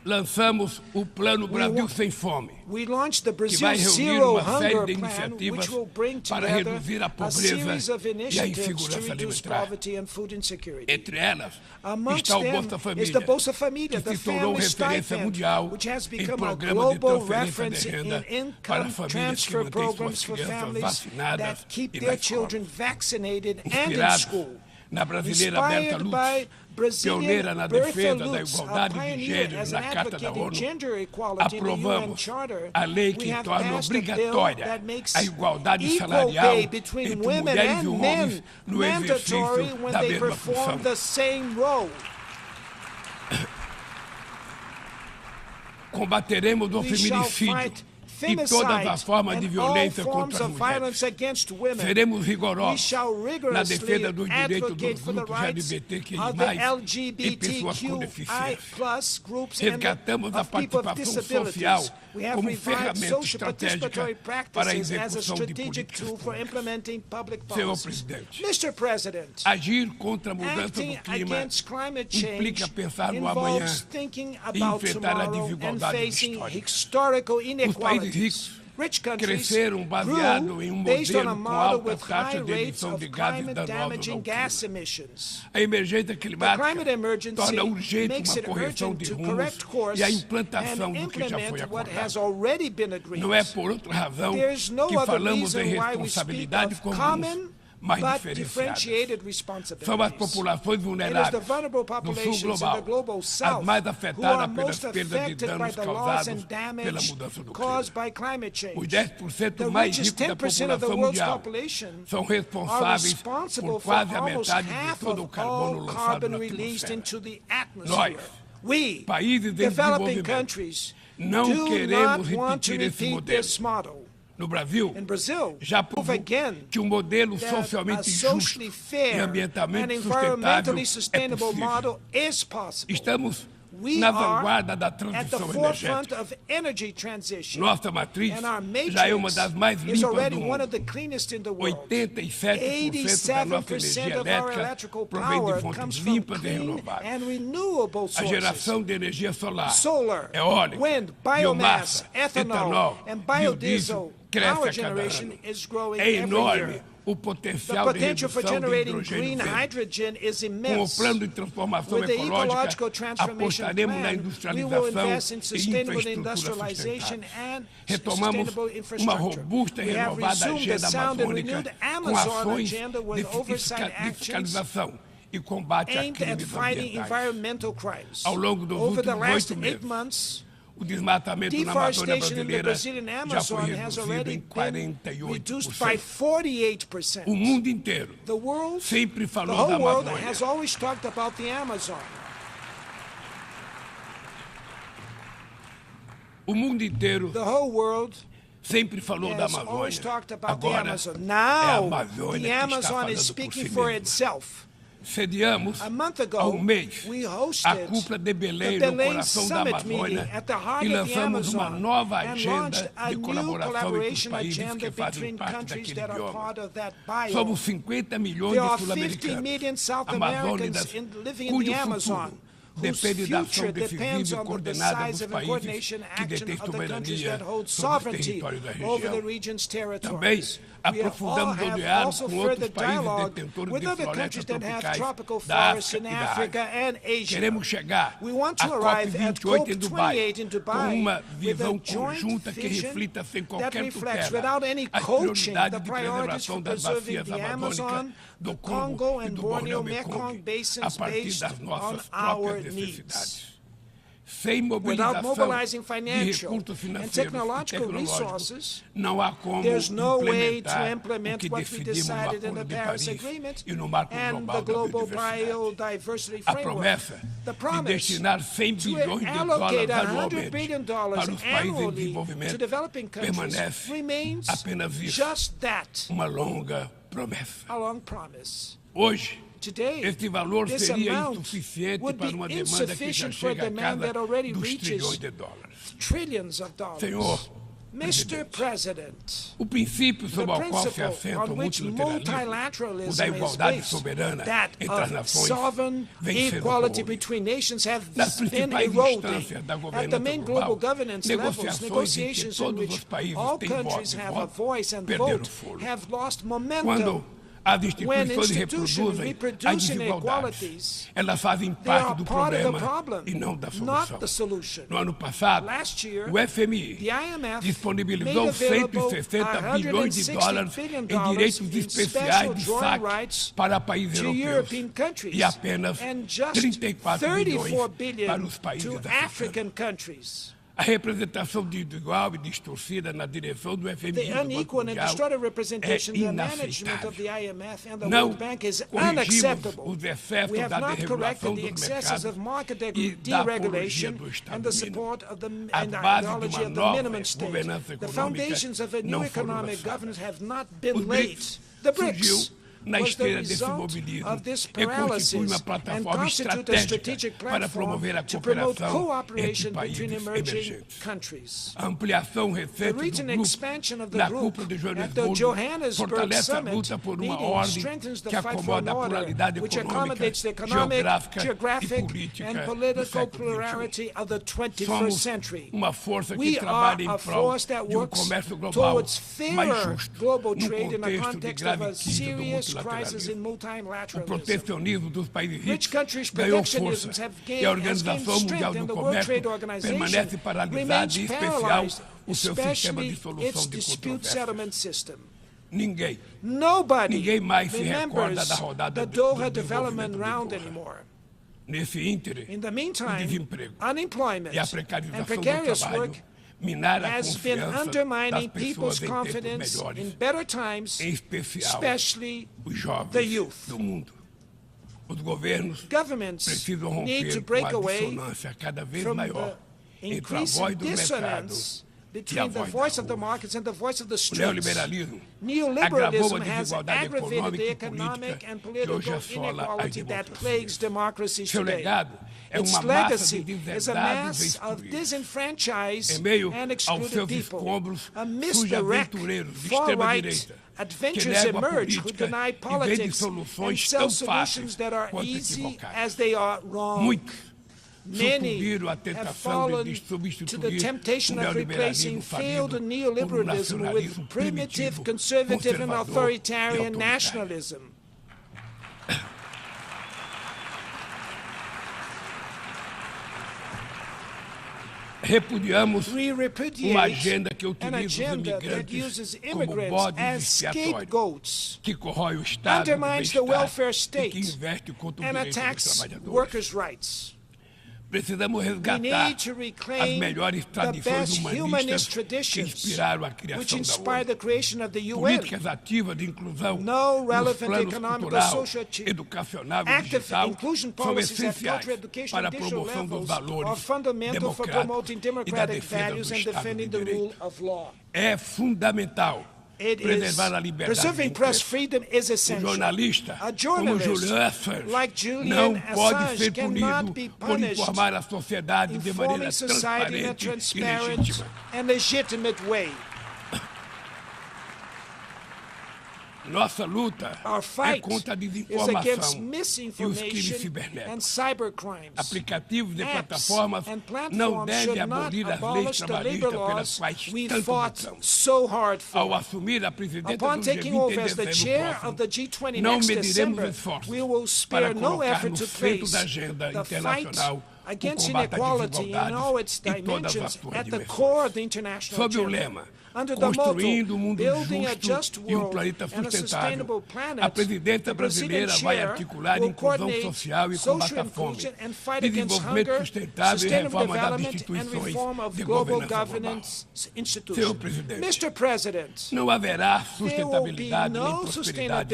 Lançamos o Plano Brasil Sem Fome, We launched the que Brazil vai reunir Zero uma série Hunger de Plan, iniciativas which will bring para together reduzir a a pobreza series of e a initiatives to insegurança reduce alimentar. poverty and food insecurity. Entre elas Amongst está o them Bolsa is Família, the Bolsa Família, que the se tornou family referência stipend, mundial which has em become a programas de global transferência reference de in renda para income famílias que transfer mantêm programs suas for crianças families vacinadas that keep e na their escola. children vaccinated and in Inspirados school. na brasileira Berta Inspired Lutz, by Brazilian pioneira na Berta defesa da Lutz, a igualdade de pioneer gênero as na an Carta da advocate in ONU, gender equality in the UN aprovamos Charter, a lei we que have torna passed a bill obrigatória that makes a igualdade equal salarial pay between entre women mulheres e and homens men no mandatory exercício when da they mesma perform função. the same role. Combateremos o We shall feminicídio fight e todas as formas de and all violência forms contra as of violence mulheres. against women. Seremos We rigorosos shall na rigorously defesa dos direitos advocate dos for the grupos rights LGBTQI+, of the e pessoas com deficiência. LGBTQI+ groups and Resgatamos a of people of participação social disabilities. We have como revived ferramenta social estratégica participatory para a practices as a execução de strategic políticas tool for públicas. implementing public Senhor policies. Presidente, Mr. President, agir contra a mudança acting do clima against climate change implica pensar no amanhã involves thinking e about enfrentar a tomorrow and desigualdade facing histórica. historical Os países inequalities. ricos Rich countries cresceram baseado em based on a modelo com model alta with high taxa de rates emissão of de gases climate danosos damaging ao gas clima. emissions. A emergência The climática climate emergency torna urgente makes uma it correção urgent de to rumos correct course e a implantação and do que já foi implement what has acordado. already been agreed. Não é por outra razão There's no que other falamos reason em why we speak responsabilidade of comum common mais but diferenciadas. differentiated São as responsibilities. populações It is vulneráveis the vulnerable do sul populations in the global, global as south mais who afetadas are pelas most perdas de affected by danos the loss causados and pela damage mudança do caused clima. by climate change. Os 10% The mais richest ricos da 10% of the população world's mundial population são are responsáveis responsible por for quase a almost metade de half todo o of carbono all lançado carbon na released atmosfera. into the atmosphere. We, países em developing desenvolvimento, countries, não do queremos not want to repetir esse repeat modelo. this model. No Brasil, In Brazil, já prove provou again que um modelo that socialmente a justo socially e fair and ambientalmente environmentally sustentável é sustainable possível. model is possible. Estamos We na are vanguarda da at the transição forefront energética. of energy transition. Nossa matriz And our já é uma matrix das mais is limpas already do one of mundo. the cleanest in the world. 87% da nossa 87% energia of our elétrica electrical provém de power fontes comes from limpas e clean renováveis. and renewable A sources. geração de energia solar, Solar, eólica, wind, biomass, biomassa, ethanol, and biodiesel. cresce Our a cada generation ano. is growing É every enorme year. o The potencial de potential for redução de generating hidrogênio green verde. hydrogen is Com o immense. plano de transformação With the ecological ecológica, transformation apostaremos na plan, we will industrialização invest in e sustainable infraestrutura industrialization sustentável. and Retomamos sustainable uma infrastructure. robusta e We have renovada resumed the agenda sound and amazônica renewed com Amazon ações agenda with oversight de actions fiscalização e combate a aimed at crimes fighting ambientais. environmental crimes. Ao longo dos Over the últimos last 8 8 meses, months, o desmatamento na Amazônia deforestation in the brasileira Brazilian já foi Amazon has reduzido already em been reduced by 48%. 48%. O mundo inteiro The world, sempre the falou da whole world Amazônia. has always talked about the Amazon. O mundo inteiro The whole world sempre falou da has always Amazônia. talked about the Agora, Amazon. é a Now, Amazônia the que está Amazon falando is por speaking si for mesma. itself. Sediamos A month há ago, mês we a hosted cúpula de the Belém no Belém coração da Summit meeting Amazônia at the heart e of the lançamos uma Amazon nova and launched agenda a de new colaboração entre os collaboration países agenda que fazem between parte countries daquele that are bioma. part of that biome. Somos 50 milhões There de are 50 sul-americanos, million South amazônidas, Americans living in cujo the Amazon, futuro whose depende da ação future depends decisiva e on the coordenada dos decisive and países coordination que action detêm of the countries soberania that hold sobre os sovereignty territórios da over the região. region's Também territories. We aprofundamos o have diálogo also com outros further países dialogue detentores with de other florestas countries that have tropicais tropical da forests África in e da Africa Ásia. and Asia. Queremos chegar We want à to arrive at COP28 em Dubai COP28 in com Dubai uma with a visão joint conjunta que vision reflita sem that qualquer reflects, tutela without any as coaching, prioridades the de priorities preservação for das preserving bacias the amazônicas Amazon, do the Congo Congo e and do Borneo Borneo-Mekong Mekong basins a partir based das on nossas our próprias needs. necessidades. Sem Without mobilização mobilizing de financial recursos and financeiros e technological tecnológicos, resources, não há como there's no way to implementar o implement que what we decidimos no decided in Acordo the de Paris Paris Agreement e no Marco and Global the da Global Biodiversidade. Biodiversity A Framework. promessa The de promise destinar 100 to bilhões de allocate dólares $100 anualmente billion para os países em annually to desenvolvimento developing countries permanece remains apenas isso, just that, uma longa promessa. a long promise. Hoje, Today, este valor this seria amount insuficiente would para be uma demanda que já insufficient for a chega à demand casa that already dos reaches trilhões de dólares. trillions of dollars. Senhor Mr. Presidente, President, o princípio the sobre o qual se principle assenta on o which multilateralismo, o multilateralism da is igualdade based, soberana that entre as of nações, sovereign vem sendo equality corrompido. between nations have Nas been principais eroding. instâncias da At the governança main global global, governance levels, negociações em que negotiations in todos os which países all têm countries voto e have a voto, voice and perderam vote fôlego. have lost Quando momentum. as When instituições institutions reproduzem as reproducing desigualdades, inequalities, elas fazem they are parte do part of the problema problem, e não da not solução. the solution. No ano passado, Last year, o FMI the IMF disponibilizou made available 160 bilhões de dólares $160 em billion direitos in especiais de special drawing saque rights para países to europeus European countries e apenas and just 34 bilhões 34 para billion os países to africanos. African countries. A representação desigual e distorcida na direção do FMI The e do Banco unequal and Mundial distorted é representation in the management of the inaceitável. IMF and the Não World Bank is corrigimos unacceptable. os excessos We have da not desregulação corrected the dos excesses mercados of market e da apologia deregulation do Estado and the mínimo. support of the A and the base de ideology uma of the nova minimum state. governança The econômica foundations of a new não foram economic lançadas. governance have not been Os laid. BRICS The surgiu BRICS na was the esteira desse result mobilismo of this e constitui paralysis uma and plataforma constitute a estratégica strategic para platform promover a to promote cooperação entre cooperation países between emerging emergentes. countries. A ampliação The recente do recent grupo expansion of the na group cúpula de at the Joanesburgo Johannesburg fortalece a Summit luta por uma meeting ordem strengthens the que fight for an acomoda a order pluralidade which econômica, accommodates the economic, geográfica e geographic, política and do political século XXI. plurality of the 21st Somos century. uma força que We trabalha are em a prol force that de um works comércio global towards mais fairer justo, global no trade in the contexto de context of grave a crise do serious crisis in multilateralismo. O multilateralism. protecionismo dos países Rich ricos countries' ganhou protectionism força have e a gained Organização Mundial strength, do and the World Trade Comércio Organization permanece paralisada, remains em especial paralyzed, o seu sistema de especially solução its de dispute controvérsias. settlement system. Nobody mais se recorda remembers da rodada the do Doha Development desenvolvimento de Round Doha. anymore. Nesse íntere, In the o meantime, desemprego unemployment e a and precarização do precarious trabalho work minaram a has been confiança das undermining pessoas people's em tempos confidence in melhores, better times, em especial especially os jovens the youth. do mundo. Os governos Governments precisam need to romper break com a away dissonância cada vez from maior the entre a increasing voz do mercado dissonance e a between the voz voice da of the rua. markets and the voice of the O streets. neoliberalismo agravou Neoliberalism a has desigualdade aggravated the econômica e economic and política que hoje political assola as inequality that plagues democracias. democracies Seu today. legado é Its uma massa legacy de is a deserdados e mass of excluídos. disenfranchised Em meio and aos excluded seus people. escombros Amidst surgem the wreck, aventureiros de far-right extrema-direita que adventures negam a emerge who política deny e vendem politics and soluções sell tão solutions fáceis that are quanto easy equivocadas. as they are wrong. Muitos Many sucumbiram à have tentação fallen de to the substituir temptation o of replacing neoliberalismo failed falido por um neoliberalism with nacionalismo primitive, primitivo, conservative, and conservador e authoritarian autoritário. nationalism. Repudiamos We uma repudiate agenda que an utiliza os agenda that imigrantes uses como immigrants bodes as expiatórios, scapegoats, que corrói o Estado do undermines the welfare bem-estar e que state, investe contra o and direito dos attacks trabalhadores. workers' rights. Precisamos We resgatar need to as reclaim melhores the tradições best humanist humanistas que traditions inspiraram a which criação da inspired the ONU. creation of the UN. Políticas ativas de inclusão No nos relevant planos economic, cultural, social, educacional e active digital inclusion são policies at essenciais cultural, education, para a and digital promoção dos levels are valores fundamental for promoting democráticos e da democratic defesa values do and Estado defending de the rule Direito. of law. É fundamental It is preservar a liberdade de preserving press imprensa. freedom is O essential. jornalista, A como journalist Julian Assange, like Julian não pode Assange ser cannot be punido por punished informar a sociedade de maneira informing society in a transparente e transparent legítima. and legitimate way. Nossa luta Our é fight contra a is against desinformação e os crimes misinformation and cibernéticos. cybercrimes. Aplicativos e Apps plataformas and não platforms devem should not abolir as leis abolish the labor trabalhistas pelas laws quais we tanto fought lutamos. so hard Ao for. assumir a presidência Upon do taking G20 over em as the dezembro chair próximo, of the G20 não next mediremos December, esforços we will para spare no colocar effort no to centro place da agenda the fight internacional o against combate à inequality in all desigualdade its em todas as dimensions suas at the dimensões. core of the international Sob o agenda. lema Under the motto, Construindo um mundo building a just justo e um world planeta and a sustainable sustentável, planet, a presidência the President brasileira vai chair articular will inclusão coordinate social e social combate à fome, inclusion and fight against desenvolvimento hunger, sustentável e sustainable reforma das development and instituições reform of de global governança global. governance Senhor institutions. Presidente, Mr. President, não haverá there will be sustentabilidade nem no prosperidade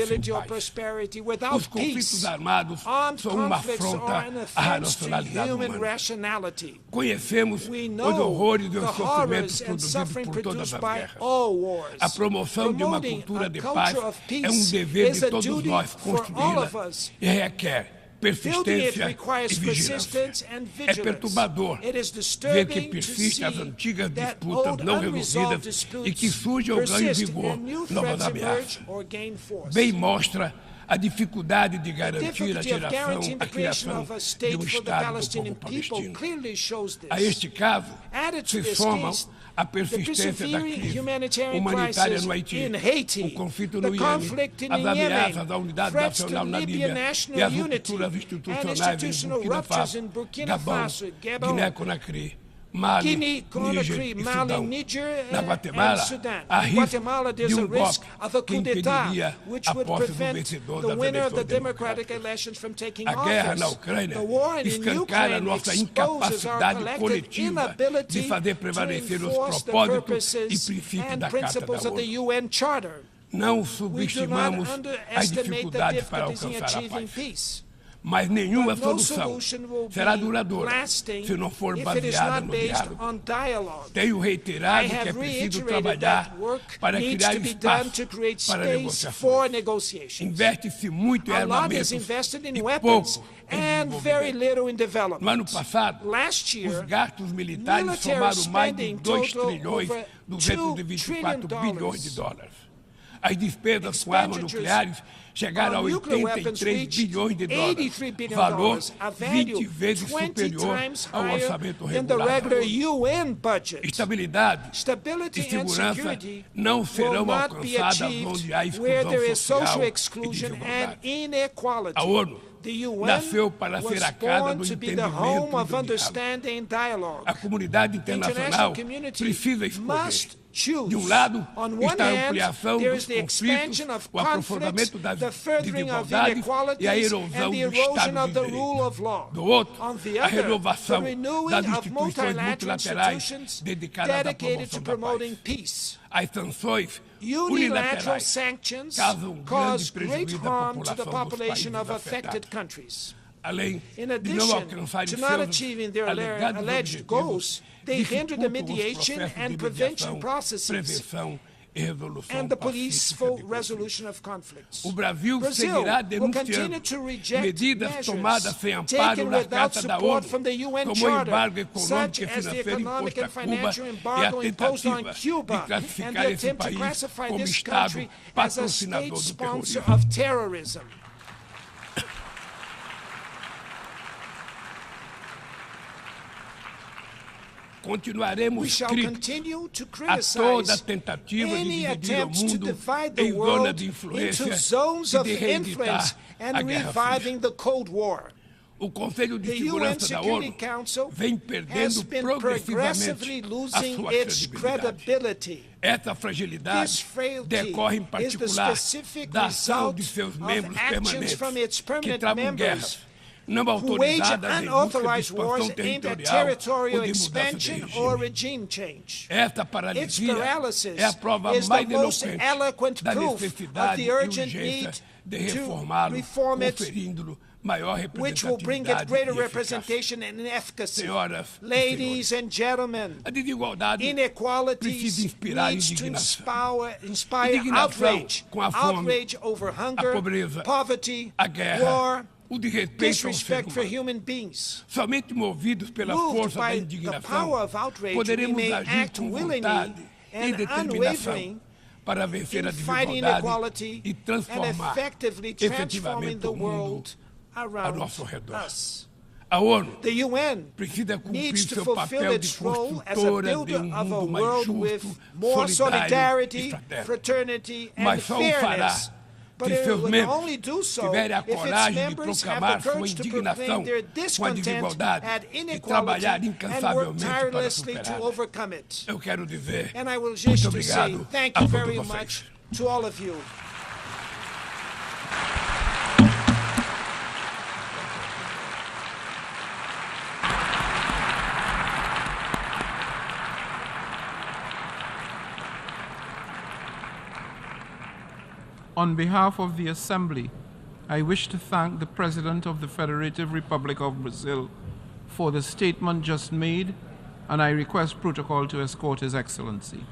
sustainability sem or paz. prosperity without Os conflitos peace. armados Armed são uma conflicts afronta are an à offense to racionalidade human humana. rationality. Conhecemos We os know horrores e the os sofrimentos horrors and produzidos suffering por todas produced as by guerras. all wars. A promoção de uma Promoting cultura a de culture paz of peace é dever is de a todos duty nós for all construí-la of us. e requer Building it persistência requires e vigilância. persistence and É vigilance. perturbador It is ver que disturbing to persistem see as antigas that disputas old não unresolved resolvidas e disputes que surgem ou ganham persist vigor and new novas threats emerge ameaças. or gain force. Bem mostra a dificuldade de The garantir difficulty of guaranteeing the creation criação of a de state for the Estado do Palestinian povo people palestino. clearly shows this. A este caso, Added to se this somam case, a the persistência da persevering crise humanitarian humanitária crisis no Haiti, in Haiti, o conflito the no conflict Iêmen, in as ameaças Yemen, à unidade threats to nacional na Libya Líbia e national as unity, rupturas and institucionais em institutional Burkina ruptures Faso, in Burkina Gabão, Faso, Gabon, Guiné-Conakry, Mali, Guinea-Conakry, Níger e Mali, Sudão. Niger, Na and Guatemala, Sudan. há In Guatemala, risco there's de a risk golpe of a que coup d'etat, impediria which a would posse do prevent vencedor the das winner of the eleições democratic democráticas. elections from taking A guerra office. na Ucrânia The war in escancara a Ukraine nossa exposes our incapacidade collective coletiva inability de fazer to prevalecer os enforce the propósitos e purposes princípios and da Carta principles da of the ONU. UN Charter. Não We do not subestimamos as underestimate the dificuldades para difficulties in alcançar a achieving paz. peace. Mas nenhuma But no solução solution will será be duradoura lasting se não for if it is baseada not no based diálogo. on dialogue. Tenho I reiterado que é have preciso reiterated trabalhar that work para needs criar to be done espaço to create para space for negociações. negotiations. Investe-se muito em A lot is armamentos invested in e weapons pouco em and very desenvolvimento. little in No development. ano passado, Last os year, gastos militares military somaram mais de spending 2 totaled trilhões over 224 $2 bilhões de dólares. As despesas com armas Expenditures nucleares chegaram a on nuclear weapons 83 reached bilhões de dólares, $83 billion, valor a 20 value vezes 20 superior times ao higher orçamento than the regular da regular ONU. UN budget. Estabilidade Stability e and segurança security não will serão not be alcançadas achieved onde há where there exclusão is social social e exclusion and desigualdade. inequality. A ONU The UN nasceu para was ser a casa born do to be the entendimento home e of do diálogo. understanding and dialogue. A comunidade The internacional international community precisa escolher must choose. De lado, On one está a hand, ampliação there dos is the expansion conflitos, of o aprofundamento conflicts, das the furthering of desigualdades e a inequalities, erosão and the do erosion Estado of de the Direito. rule of law. Do outro, On the a other, the renovação renewing das of instituições multilateral multilaterais institutions dedicadas à dedicated to promoção da promoting paz. peace. As sanções Unilateral unilaterais sanctions causam cause grande great prejuízo à harm to the população dos population países of affected afetados. countries. Além In de não addition alcançarem to not seus achieving their alegados alleged objetivos, goals, they hinder the dificultam os mediation processos and de prevention mediação, processes prevenção e resolução and the pacífica peaceful de conflitos. resolution of conflicts. O Brasil Brazil seguirá will continue denunciando to reject medidas tomadas measures sem amparo taken na without Carta da support ONU, from the UN como o Charter, embargo econômico such e as the financeiro economic imposto a and Cuba financial e a embargo imposed on tentativa Cuba de and classificar the esse attempt to país classify como this Estado country as a patrocinador state do sponsor terrorismo. of terrorism. Continuaremos We shall críticos continue to a toda criticize tentativa de any dividir o attempts to mundo divide the em zonas world de into influência zones e of de influence reeditar and a Guerra Fria. reviving the Cold War. O Conselho de The UN Segurança da Security ONU Council vem has perdendo been progressivamente progressively a losing sua its credibilidade. credibility. Essa This fragilidade frailty decorre em is the particular specific da ação result de seus of membros actions permanentes from its que permanent travam members guerras não who wage autorizadas em busca de unauthorized wars expansão aimed at territorial territorial ou de mudança de expansion or regime. regime change. Esta Its paralisia paralysis é a prova is mais the most eloquente eloquent da proof of necessidade the e urgent urgência need de to reformá-lo, reform it, conferindo-lhe maior which will bring it representatividade greater e eficácia. representation and efficacy. Senhoras e Ladies senhores, and gentlemen, a desigualdade inequalities precisa inspirar needs to indignação. inspire Indignação outrage. com a fome, Outrage over hunger, pobreza, poverty, a guerra, war, o desrespeito ao ser disrespect for humano. human beings. Somente movidos pela Moved força da by the indignação, power of outrage, we poderemos may agir act com willingly vontade e and determinação unwavering para vencer a in fighting desigualdade inequality e and transformar effectively transforming efetivamente the o mundo world ao around nosso redor. us. A ONU The UN precisa cumprir needs to seu fulfill papel de its role as a construtora de builder um of a mundo mais world justo, with more solidário e solidarity, fraterno. fraternity, and Mas só o fará fairness. But se it seus will membros only do so tiverem a if its coragem de members have proclamar the sua courage to indignação proclaim their com a discontent desigualdade at e inequality trabalhar and work incansavelmente para tirelessly to superá-la. overcome it. Eu quero dizer And I will muito just to say obrigado thank a you todos very vocês. much to all of you. On behalf of the Assembly, I wish to thank the President of the Federative Republic of Brazil for the statement just made, and I request protocol to escort His Excellency.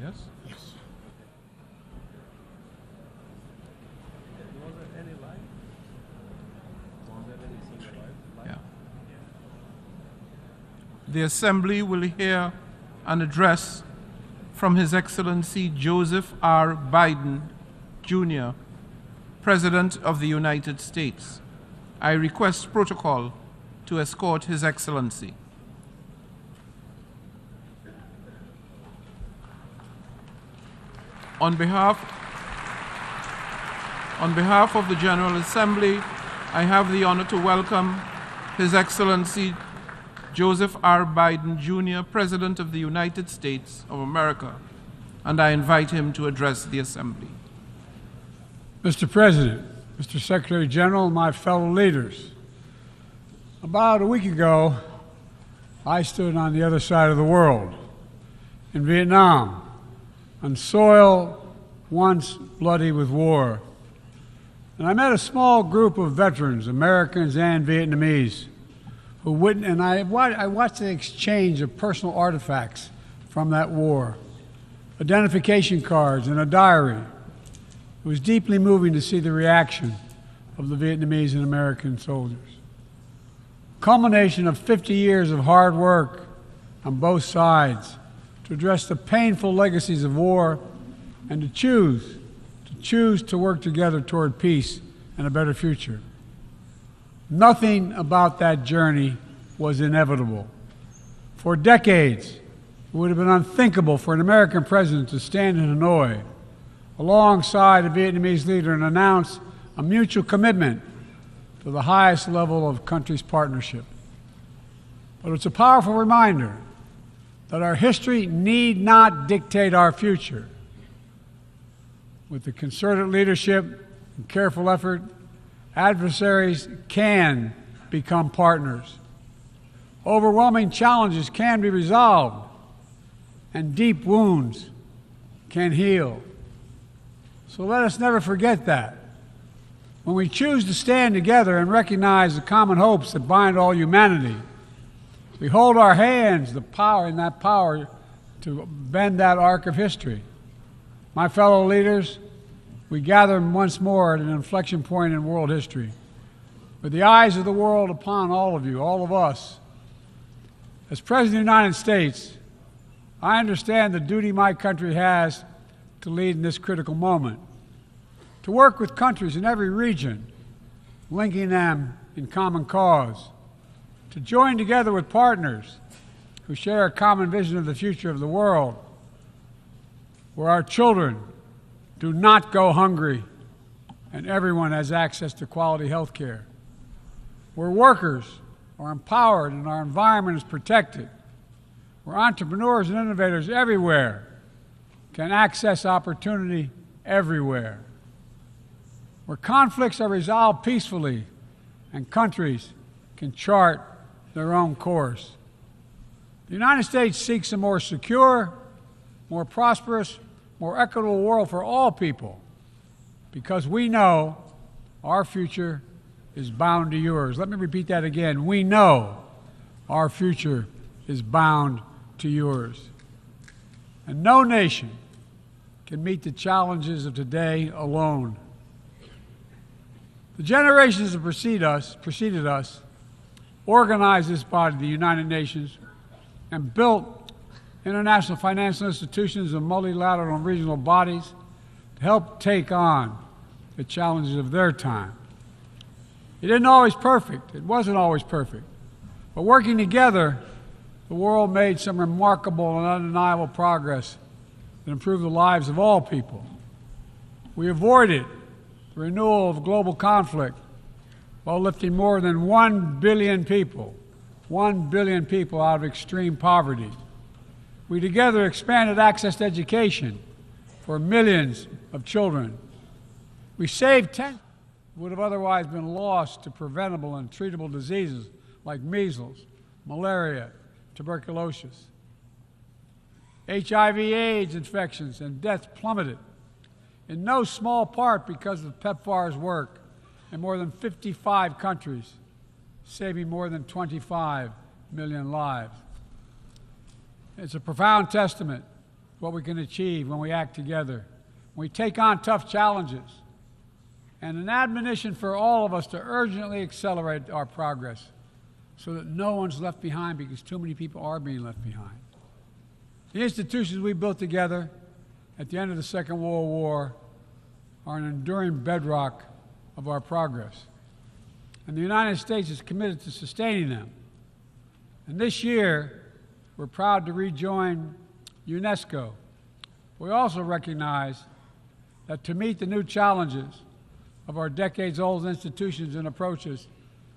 Yes? Yes. Yeah. The Assembly will hear an address from His Excellency Joseph R. Biden, Jr., President of the United States. I request protocol to escort His Excellency. On behalf of the General Assembly, I have the honor to welcome His Excellency Joseph R. Biden, Jr., President of the United States of America, and I invite him to address the Assembly. Mr. President, Mr. Secretary-General, my fellow leaders, about a week ago, I stood on the other side of the world, in Vietnam, on soil once bloody with war. And I met a small group of veterans, Americans and Vietnamese, who witnessed, and I watched the exchange of personal artifacts from that war, identification cards and a diary. It was deeply moving to see the reaction of the Vietnamese and American soldiers. Culmination of 50 years of hard work on both sides to address the painful legacies of war and to choose to work together toward peace and a better future. Nothing about that journey was inevitable. For decades, it would have been unthinkable for an American president to stand in Hanoi alongside a Vietnamese leader and announce a mutual commitment to the highest level of country's partnership. But it's a powerful reminder that our history need not dictate our future. With the concerted leadership and careful effort, adversaries can become partners. Overwhelming challenges can be resolved, and deep wounds can heal. So let us never forget that. When we choose to stand together and recognize the common hopes that bind all humanity, we hold our hands the power to bend that arc of history. My fellow leaders, we gather once more at an inflection point in world history, with the eyes of the world upon all of you, all of us. As President of the United States, I understand the duty my country has to lead in this critical moment, to work with countries in every region, linking them in common cause, to join together with partners who share a common vision of the future of the world, where our children do not go hungry and everyone has access to quality health care, where workers are empowered and our environment is protected, where entrepreneurs and innovators everywhere can access opportunity everywhere, where conflicts are resolved peacefully and countries can chart their own course. The United States seeks a more secure, more prosperous, more equitable world for all people, because we know our future is bound to yours. Let me repeat that again. We know our future is bound to yours. And no nation can meet the challenges of today alone. The generations that preceded us organized this body, the United Nations, and built international financial institutions and multilateral and regional bodies to help take on the challenges of their time. It wasn't always perfect. But working together, the world made some remarkable and undeniable progress that improved the lives of all people. We avoided the renewal of global conflict while lifting more than 1 billion people out of extreme poverty. We together expanded access to education for millions of children. We saved 10 would have otherwise been lost to preventable and treatable diseases like measles, malaria, tuberculosis. HIV/AIDS infections and deaths plummeted, in no small part because of PEPFAR's work in more than 55 countries, saving more than 25 million lives. It's a profound testament what we can achieve when we act together, when we take on tough challenges, and an admonition for all of us to urgently accelerate our progress so that no one's left behind, because too many people are being left behind. The institutions we built together at the end of the Second World War are an enduring bedrock of our progress, and the United States is committed to sustaining them. And this year, we're proud to rejoin UNESCO. We also recognize that to meet the new challenges of our decades-old institutions and approaches,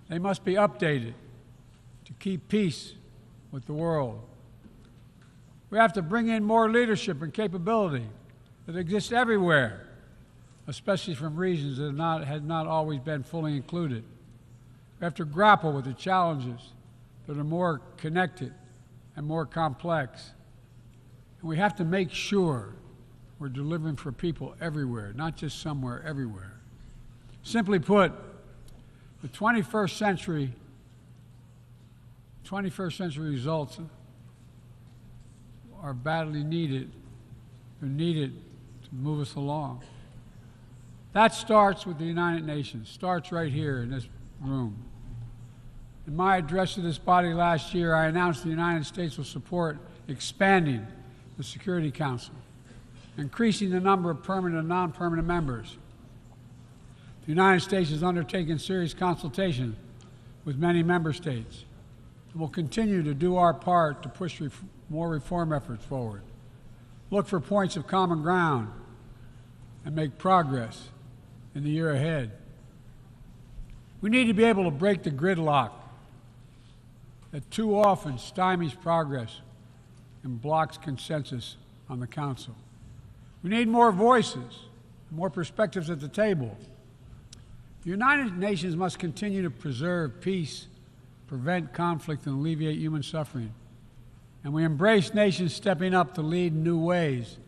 they must be updated to keep peace with the world. We have to bring in more leadership and capability that exists everywhere, especially from regions that have not always been fully included. We have to grapple with the challenges that are more connected and more complex. And we have to make sure we're delivering for people everywhere, not just somewhere, everywhere. Simply put, the 21st century results are badly needed. They're needed to move us along. That starts with the United Nations, starts right here in this room. In my address to this body last year, I announced the United States will support expanding the Security Council, increasing the number of permanent and non-permanent members. The United States has undertaken serious consultation with many member states and will continue to do our part to push more reform efforts forward, look for points of common ground, and make progress in the year ahead. We need to be able to break the gridlock that too often stymies progress and blocks consensus on the Council. We need more voices, more perspectives at the table. The United Nations must continue to preserve peace, prevent conflict, and alleviate human suffering. And we embrace nations stepping up to lead in new ways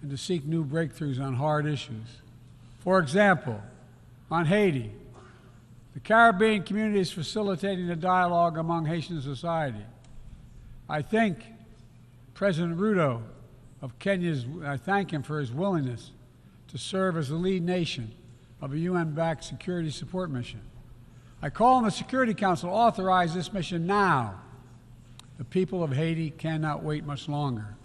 and to seek new breakthroughs on hard issues. For example, on Haiti, the Caribbean community is facilitating a dialogue among Haitian society. I thank President Ruto of Kenya, I thank him for his willingness to serve as the lead nation of a UN-backed security support mission. I call on the Security Council to authorize this mission now. The people of Haiti cannot wait much longer.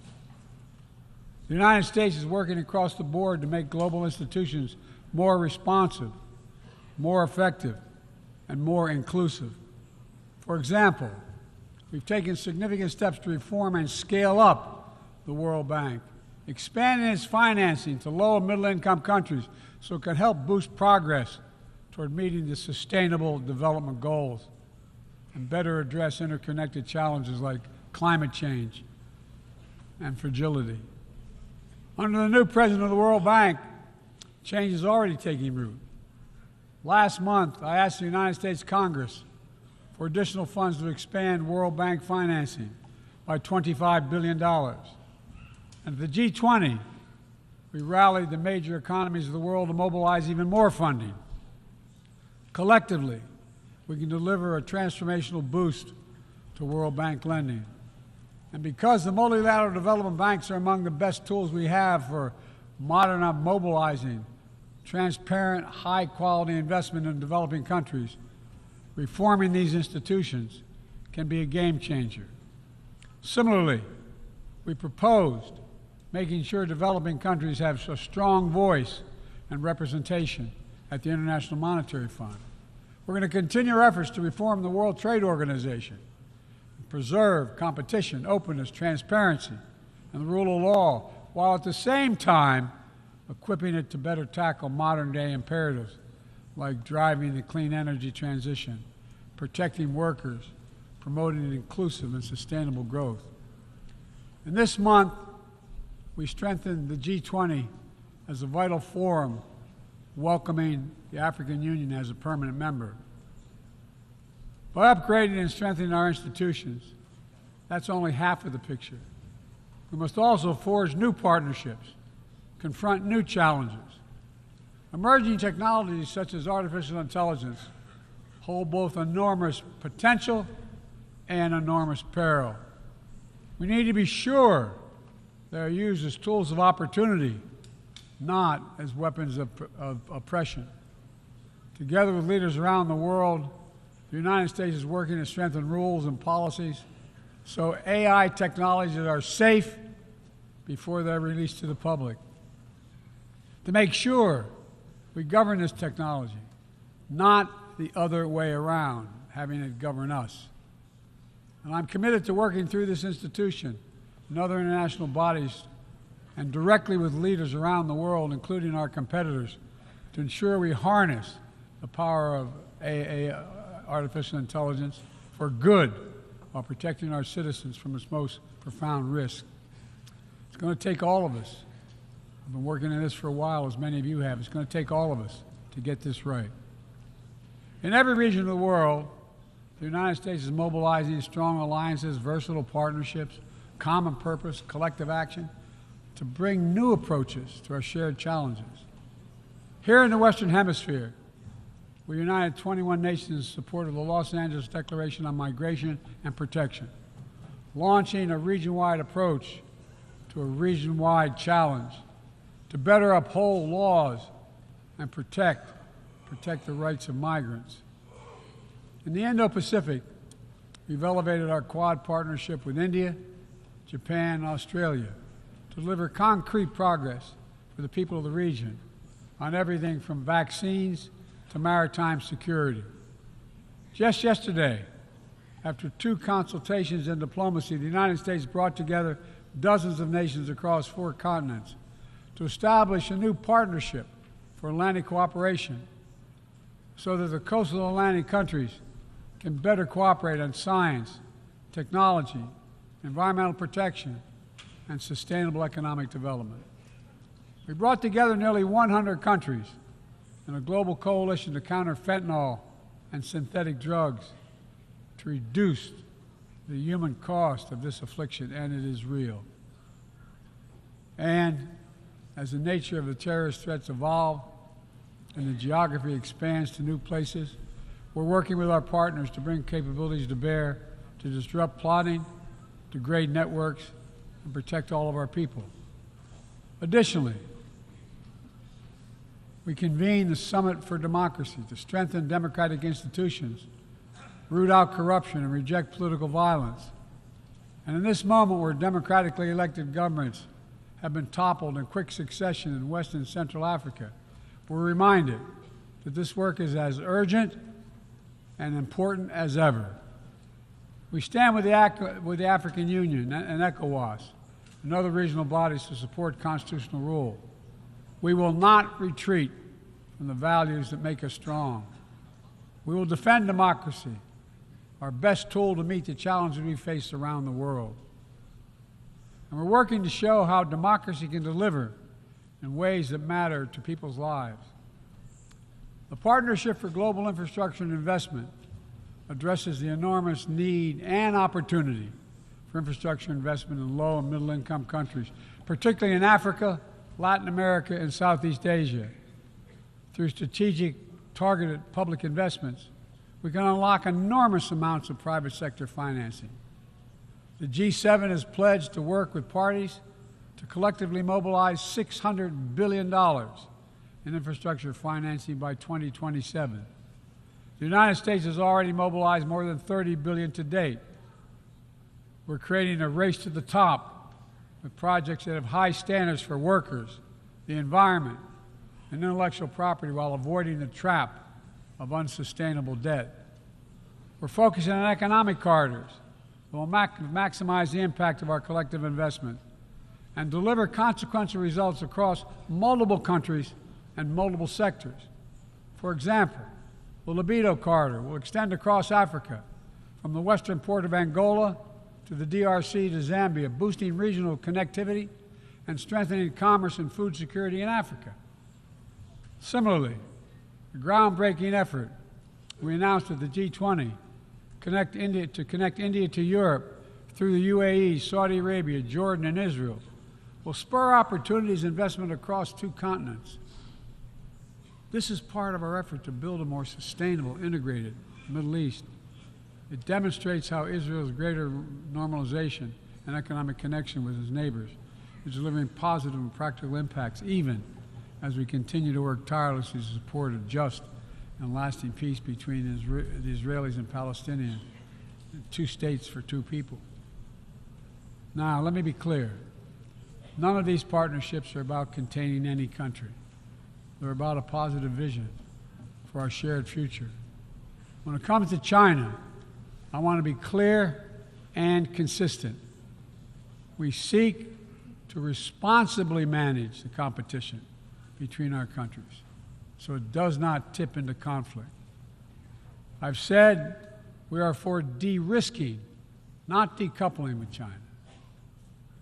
The United States is working across the board to make global institutions more responsive, more effective, and more inclusive. For example, we've taken significant steps to reform and scale up the World Bank, expanding its financing to low and middle-income countries so it can help boost progress toward meeting the Sustainable Development Goals and better address interconnected challenges like climate change and fragility. Under the new president of the World Bank, change is already taking root. Last month, I asked the United States Congress for additional funds to expand World Bank financing by $25 billion. And at the G20, we rallied the major economies of the world to mobilize even more funding. Collectively, we can deliver a transformational boost to World Bank lending. And because the multilateral development banks are among the best tools we have for mobilizing transparent, high-quality investment in developing countries, reforming these institutions can be a game changer. Similarly, we proposed making sure developing countries have a strong voice and representation at the International Monetary Fund. We're going to continue our efforts to reform the World Trade Organization, preserve competition, openness, transparency, and the rule of law, while at the same time equipping it to better tackle modern-day imperatives like driving the clean energy transition, protecting workers, promoting inclusive and sustainable growth. And this month, we strengthened the G20 as a vital forum, welcoming the African Union as a permanent member. By upgrading and strengthening our institutions, that's only half of the picture. We must also forge new partnerships, confront new challenges. Emerging technologies such as artificial intelligence hold both enormous potential and enormous peril. We need to be sure They are used as tools of opportunity, not as weapons of oppression. Together with leaders around the world, the United States is working to strengthen rules and policies so AI technologies are safe before they're released to the public. To make sure we govern this technology, not the other way around, having it govern us. And I'm committed to working through this institution and other international bodies and directly with leaders around the world, including our competitors, to ensure we harness the power of artificial intelligence for good while protecting our citizens from its most profound risk. It's going to take all of us. I've been working on this for a while, as many of you have. It's going to take all of us to get this right. In every region of the world, the United States is mobilizing strong alliances, versatile partnerships, common purpose, collective action to bring new approaches to our shared challenges. Here in the Western Hemisphere, we united 21 nations in support of the Los Angeles Declaration on Migration and Protection, launching a region-wide approach to a region-wide challenge to better uphold laws and protect the rights of migrants. In the Indo-Pacific, we've elevated our Quad partnership with India, Japan, and Australia to deliver concrete progress for the people of the region on everything from vaccines to maritime security. Just yesterday, after 2 consultations in diplomacy, the United States brought together dozens of nations across 4 continents to establish a new partnership for Atlantic cooperation so that the coastal Atlantic countries can better cooperate on science, technology, environmental protection, and sustainable economic development. We brought together nearly 100 countries in a global coalition to counter fentanyl and synthetic drugs to reduce the human cost of this affliction, and it is real. And as the nature of the terrorist threats evolve and the geography expands to new places, we're working with our partners to bring capabilities to bear to disrupt plotting, degrade networks, and protect all of our people. Additionally, we convened the Summit for Democracy to strengthen democratic institutions, root out corruption, and reject political violence. And in this moment where democratically elected governments have been toppled in quick succession in West and Central Africa, we're reminded that this work is as urgent and important as ever. We stand with the African Union and ECOWAS and other regional bodies to support constitutional rule. We will not retreat from the values that make us strong. We will defend democracy, our best tool to meet the challenges we face around the world. And we're working to show how democracy can deliver in ways that matter to people's lives. The Partnership for Global Infrastructure and Investment addresses the enormous need and opportunity for infrastructure investment in low and middle income countries, particularly in Africa, Latin America, and Southeast Asia. Through strategic, targeted public investments, we can unlock enormous amounts of private sector financing. The G7 has pledged to work with parties to collectively mobilize $600 billion in infrastructure financing by 2027. The United States has already mobilized more than $30 billion to date. We're creating a race to the top with projects that have high standards for workers, the environment, and intellectual property while avoiding the trap of unsustainable debt. We're focusing on economic corridors that will maximize the impact of our collective investment and deliver consequential results across multiple countries and multiple sectors. For example, the Libido Corridor will extend across Africa from the western port of Angola to the DRC to Zambia, boosting regional connectivity and strengthening commerce and food security in Africa. Similarly, the groundbreaking effort we announced at the G20 to connect India to Europe through the UAE, Saudi Arabia, Jordan, and Israel will spur opportunities and investment across 2 continents. This is part of our effort to build a more sustainable, integrated Middle East. It demonstrates how Israel's greater normalization and economic connection with its neighbors is delivering positive and practical impacts, even as we continue to work tirelessly to support a just and lasting peace between the Israelis and Palestinians, 2 states for 2 people. Now, let me be clear. None of these partnerships are about containing any country. They're about a positive vision for our shared future. When it comes to China, I want to be clear and consistent. We seek to responsibly manage the competition between our countries so it does not tip into conflict. I've said we are for de-risking, not decoupling with China.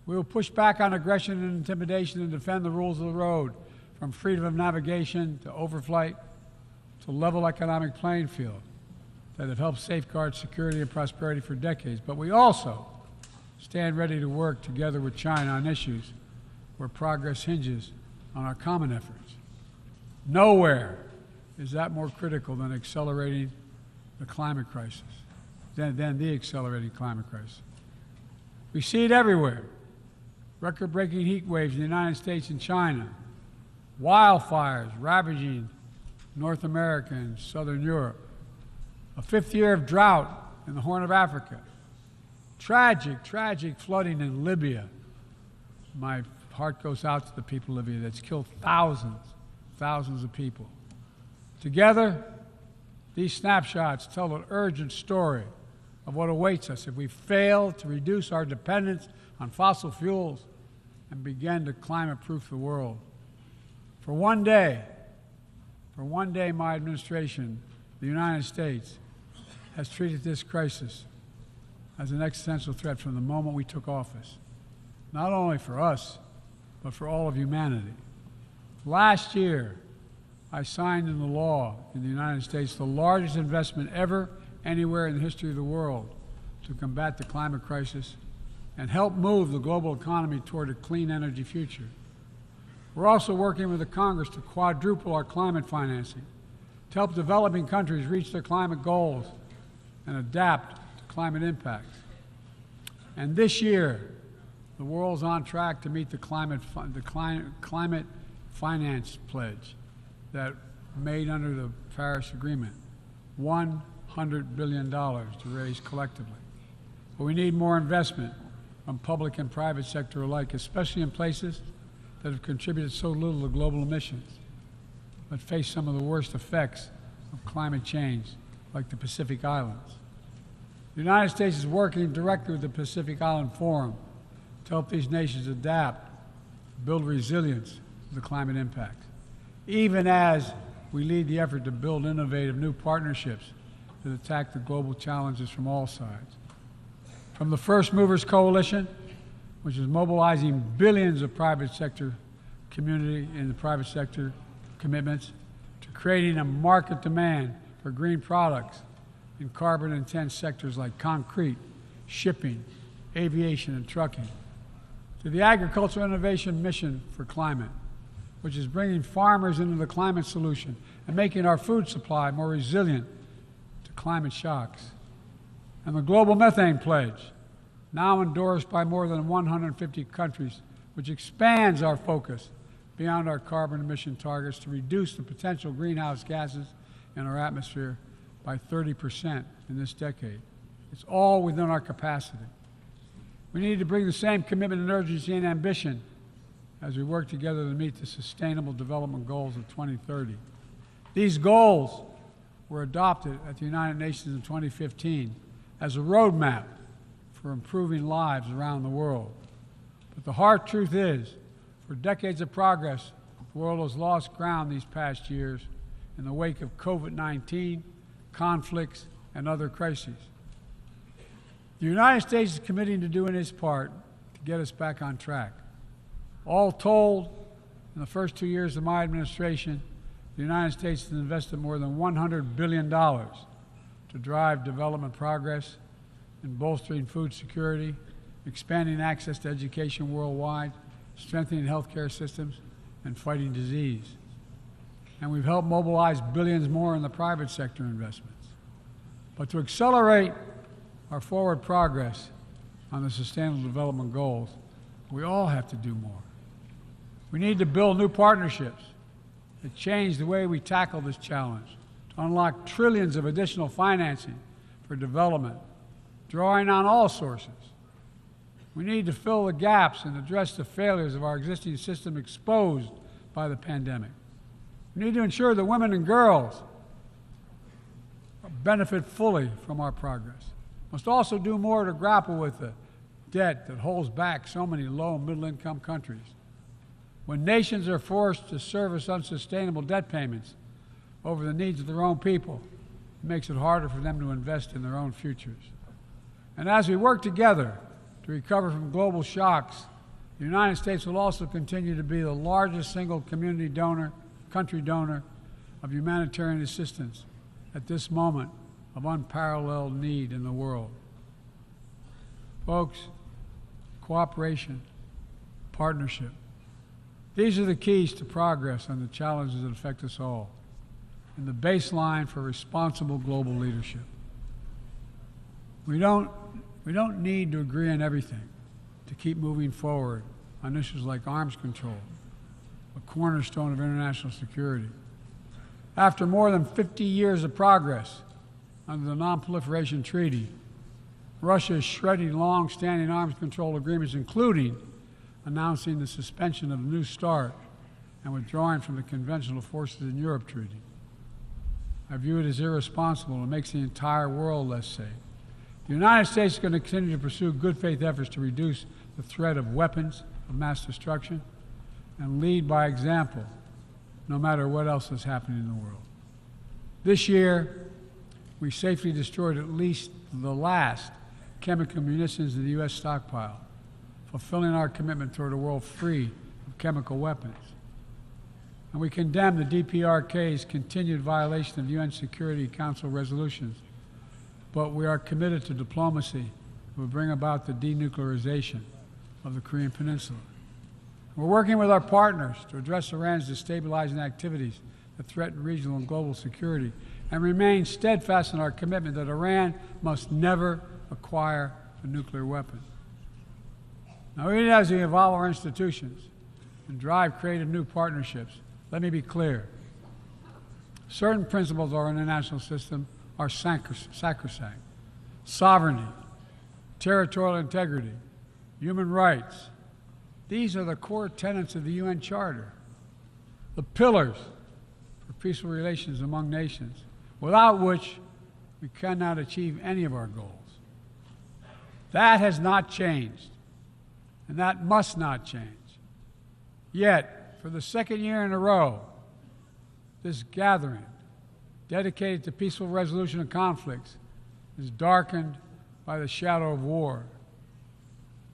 We will push back on aggression and intimidation and defend the rules of the road, from freedom of navigation to overflight to level economic playing field that have helped safeguard security and prosperity for decades. But we also stand ready to work together with China on issues where progress hinges on our common efforts. Nowhere is that more critical than accelerating the climate crisis, than the accelerating climate crisis. We see it everywhere. Record-breaking heat waves in the United States and China, wildfires ravaging North America and Southern Europe, a 5th year of drought in the Horn of Africa, tragic, tragic flooding in Libya. My heart goes out to the people of Libya. That's killed thousands of people. Together, these snapshots tell an urgent story of what awaits us if we fail to reduce our dependence on fossil fuels and begin to climate-proof the world. For one day, my administration, the United States, has treated this crisis as an existential threat from the moment we took office, not only for us, but for all of humanity. Last year, I signed into law in the United States the largest investment ever anywhere in the history of the world to combat the climate crisis and help move the global economy toward a clean energy future. We're also working with the Congress to quadruple our climate financing to help developing countries reach their climate goals and adapt to climate impacts. And this year, the world's on track to meet the climate finance pledge that made under the Paris Agreement, $100 billion to raise collectively. But we need more investment from public and private sector alike, especially in places that have contributed so little to global emissions, but face some of the worst effects of climate change, like the Pacific Islands. The United States is working directly with the Pacific Island Forum to help these nations adapt, build resilience to the climate impacts, even as we lead the effort to build innovative new partnerships that attack the global challenges from all sides. From the First Movers Coalition, which is mobilizing billions of private sector community and the private sector commitments, to creating a market demand for green products in carbon-intense sectors like concrete, shipping, aviation, and trucking, to the Agricultural Innovation Mission for Climate, which is bringing farmers into the climate solution and making our food supply more resilient to climate shocks, and the Global Methane Pledge, now endorsed by more than 150 countries, which expands our focus beyond our carbon emission targets to reduce the potential greenhouse gases in our atmosphere by 30% in this decade. It's all within our capacity. We need to bring the same commitment and urgency and ambition as we work together to meet the Sustainable Development Goals of 2030. These goals were adopted at the United Nations in 2015 as a roadmap for improving lives around the world. But the hard truth is, for decades of progress, the world has lost ground these past years in the wake of COVID-19, conflicts, and other crises. The United States is committing to doing its part to get us back on track. All told, in the first 2 years of my administration, the United States has invested more than $100 billion to drive development progress in bolstering food security, expanding access to education worldwide, strengthening healthcare systems, and fighting disease. And we've helped mobilize billions more in the private sector investments. But to accelerate our forward progress on the Sustainable Development Goals, We all have to do more. We need to build new partnerships that change the way we tackle this challenge, to unlock trillions of additional financing for development, drawing on all sources. We need to fill the gaps and address the failures of our existing system exposed by the pandemic. We need to ensure that women and girls benefit fully from our progress. We must also do more to grapple with the debt that holds back so many low and middle-income countries. When nations are forced to service unsustainable debt payments over the needs of their own people, it makes it harder for them to invest in their own futures. And as we work together to recover from global shocks, the United States will also continue to be the largest single country donor of humanitarian assistance at this moment of unparalleled need in the world. Folks, cooperation, partnership, these are the keys to progress on the challenges that affect us all, and the baseline for responsible global leadership. We don't need to agree on everything to keep moving forward on issues like arms control, a cornerstone of international security. After more than 50 years of progress under the Non-Proliferation Treaty, Russia is shredding long-standing arms control agreements, including announcing the suspension of the New START and withdrawing from the Conventional Forces in Europe Treaty. I view it as irresponsible and makes the entire world less safe. The United States is going to continue to pursue good faith efforts to reduce the threat of weapons of mass destruction and lead by example, no matter what else is happening in the world. This year, we safely destroyed at least the last chemical munitions in the U.S. stockpile, fulfilling our commitment toward a world free of chemical weapons. And we condemn the DPRK's continued violation of UN Security Council resolutions, but we are committed to diplomacy that will bring about the denuclearization of the Korean Peninsula. We're working with our partners to address Iran's destabilizing activities that threaten regional and global security, and remain steadfast in our commitment that Iran must never acquire a nuclear weapon. Now, even as we evolve our institutions and drive creative new partnerships, let me be clear. Certain principles of our international system are sacrosanct. Sovereignty, territorial integrity, human rights. These are the core tenets of the UN Charter, the pillars for peaceful relations among nations, without which we cannot achieve any of our goals. That has not changed, and that must not change. Yet, for the second year in a row, this gathering, dedicated to peaceful resolution of conflicts, is darkened by the shadow of war.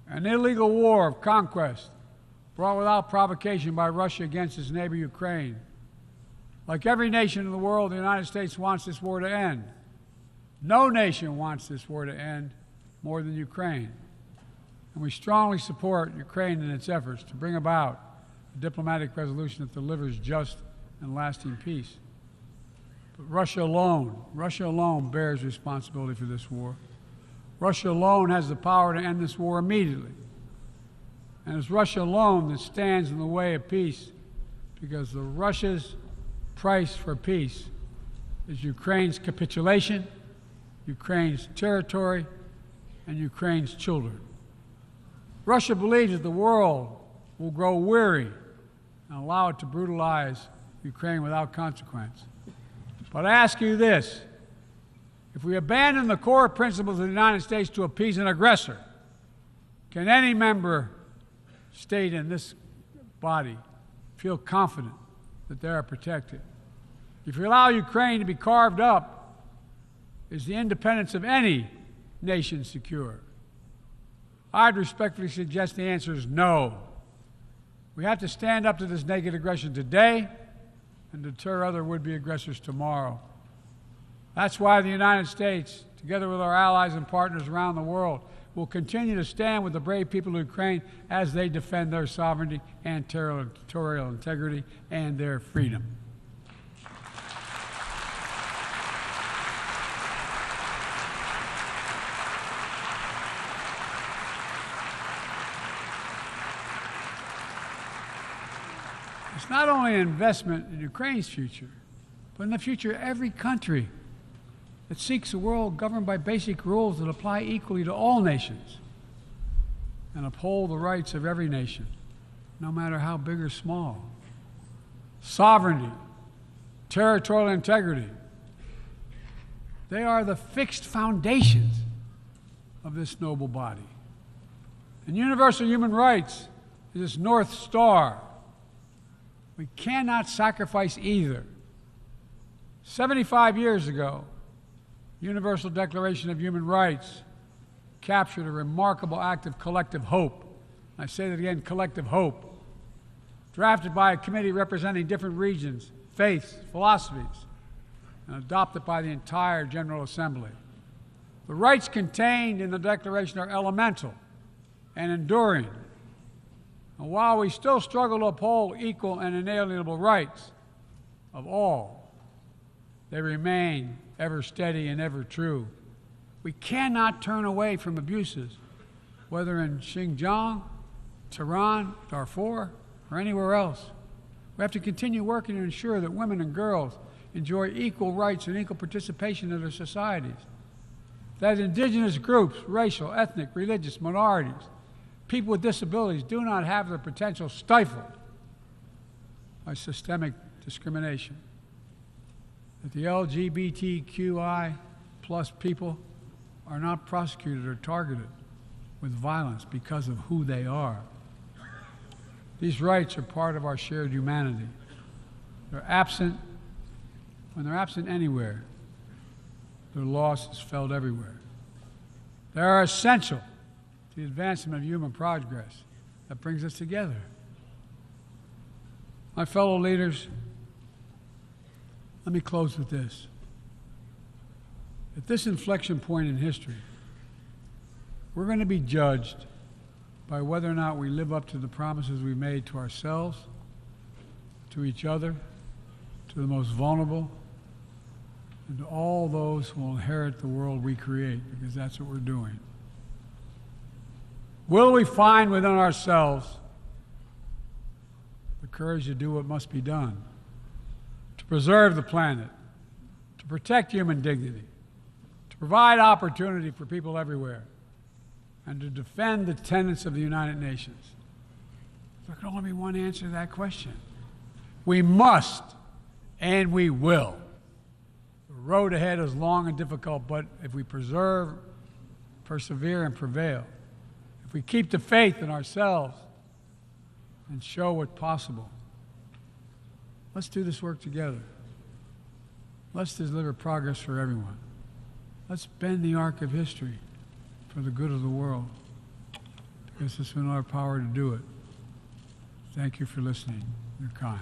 An illegal war of conquest brought without provocation by Russia against its neighbor Ukraine. Like every nation in the world, the United States wants this war to end. No nation wants this war to end more than Ukraine. And we strongly support Ukraine in its efforts to bring about a diplomatic resolution that delivers just and lasting peace. But Russia alone bears responsibility for this war. Russia alone has the power to end this war immediately. And it's Russia alone that stands in the way of peace, because Russia's price for peace is Ukraine's capitulation, Ukraine's territory, and Ukraine's children. Russia believes that the world will grow weary and allow it to brutalize Ukraine without consequence. But I ask you this: if we abandon the core principles of the United States to appease an aggressor, can any member state in this body feel confident that they are protected? If we allow Ukraine to be carved up, is the independence of any nation secure? I'd respectfully suggest the answer is no. We have to stand up to this naked aggression today and deter other would-be aggressors tomorrow. That's why the United States, together with our allies and partners around the world, will continue to stand with the brave people of Ukraine as they defend their sovereignty and territorial integrity and their freedom. It's not only an investment in Ukraine's future, but in the future of every country that seeks a world governed by basic rules that apply equally to all nations and uphold the rights of every nation, no matter how big or small. Sovereignty, territorial integrity, they are the fixed foundations of this noble body. And universal human rights is its North Star. We cannot sacrifice either. 75 years ago, Universal Declaration of Human Rights captured a remarkable act of collective hope. I say that again, collective hope. Drafted by a committee representing different regions, faiths, philosophies, and adopted by the entire General Assembly. The rights contained in the Declaration are elemental and enduring. And while we still struggle to uphold equal and inalienable rights of all, they remain ever steady and ever true. We cannot turn away from abuses, whether in Xinjiang, Tehran, Darfur, or anywhere else. We have to continue working to ensure that women and girls enjoy equal rights and equal participation in their societies, that indigenous groups, racial, ethnic, religious minorities, people with disabilities do not have their potential stifled by systemic discrimination, that the LGBTQI plus people are not prosecuted or targeted with violence because of who they are. These rights are part of our shared humanity. They're absent. When they're absent anywhere, their loss is felt everywhere. They are essential to the advancement of human progress that brings us together. My fellow leaders, let me close with this. At this inflection point in history, we're going to be judged by whether or not we live up to the promises we made to ourselves, to each other, to the most vulnerable, and to all those who will inherit the world we create, because that's what we're doing. Will we find within ourselves the courage to do what must be done, to preserve the planet, to protect human dignity, to provide opportunity for people everywhere, and to defend the tenets of the United Nations? There can only be one answer to that question. We must, and we will. The road ahead is long and difficult, but if we persevere and prevail, if we keep the faith in ourselves and show what's possible, let's do this work together. Let's deliver progress for everyone. Let's bend the arc of history for the good of the world, because it's in our power to do it. Thank you for listening. You're kind.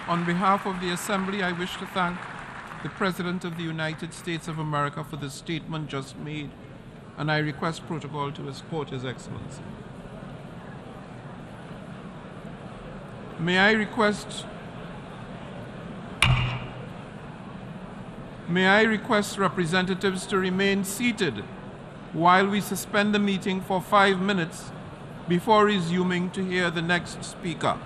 On behalf of the Assembly, I wish to thank the President of the United States of America for the statement just made, and I request protocol to escort His Excellency. May I request representatives to remain seated while we suspend the meeting for 5 minutes before resuming to hear the next speaker.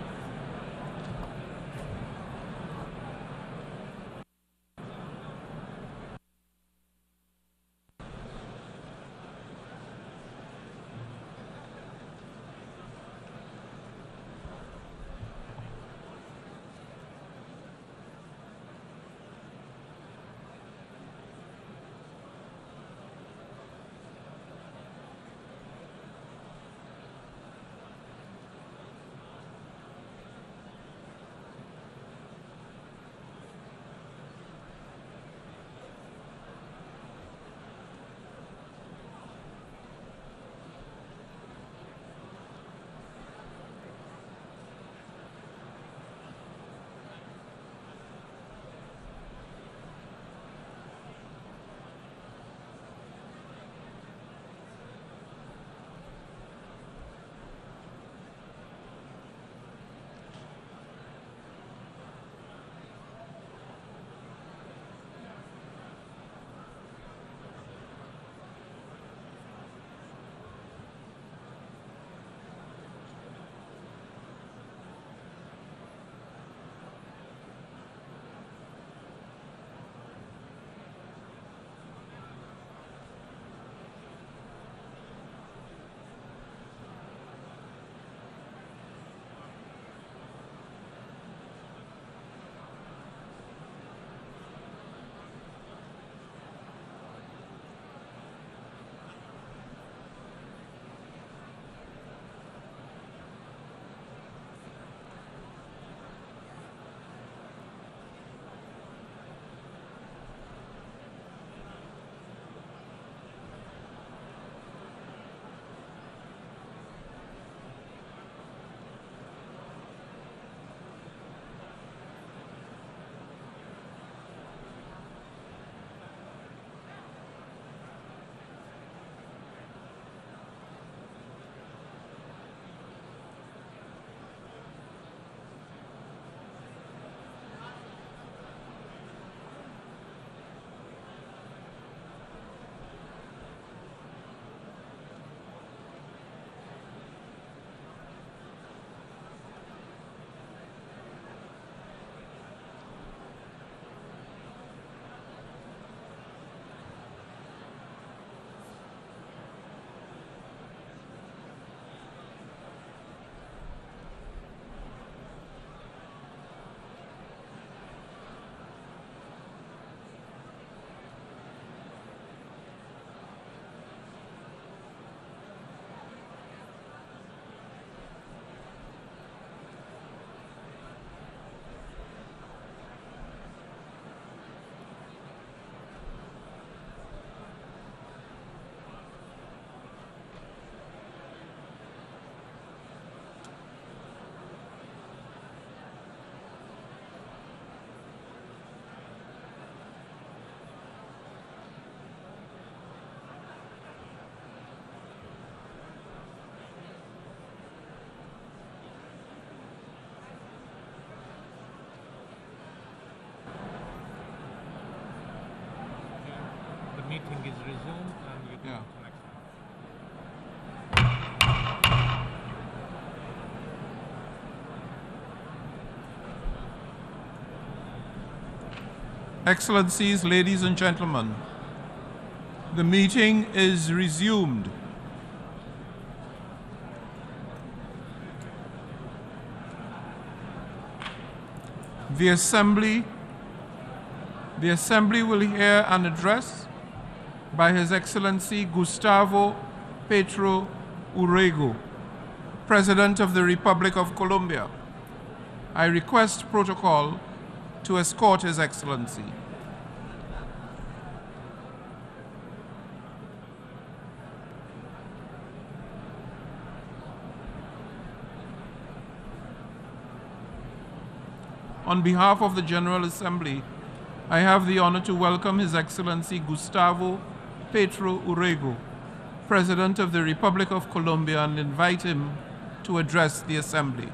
meeting is resumed and you can connect. Excellencies, ladies and gentlemen, the meeting is resumed. The Assembly will hear an address by His Excellency Gustavo Petro Urrego, President of the Republic of Colombia. I request protocol to escort His Excellency. On behalf of the General Assembly, I have the honor to welcome His Excellency Gustavo Petro Urrego, President of the Republic of Colombia, and invite him to address the Assembly.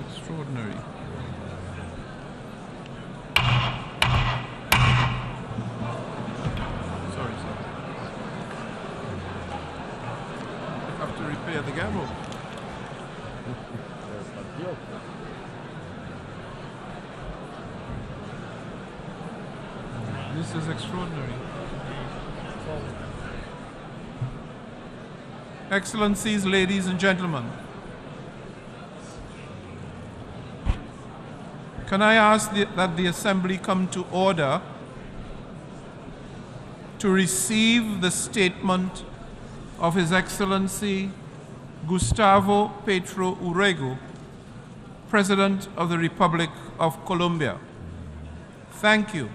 Extraordinary. Sorry, sir. I have to repair the gavel. This is extraordinary. Excellencies, ladies and gentlemen, can I ask that the Assembly come to order to receive the statement of His Excellency Gustavo Petro Urrego, President of the Republic of Colombia. Thank you.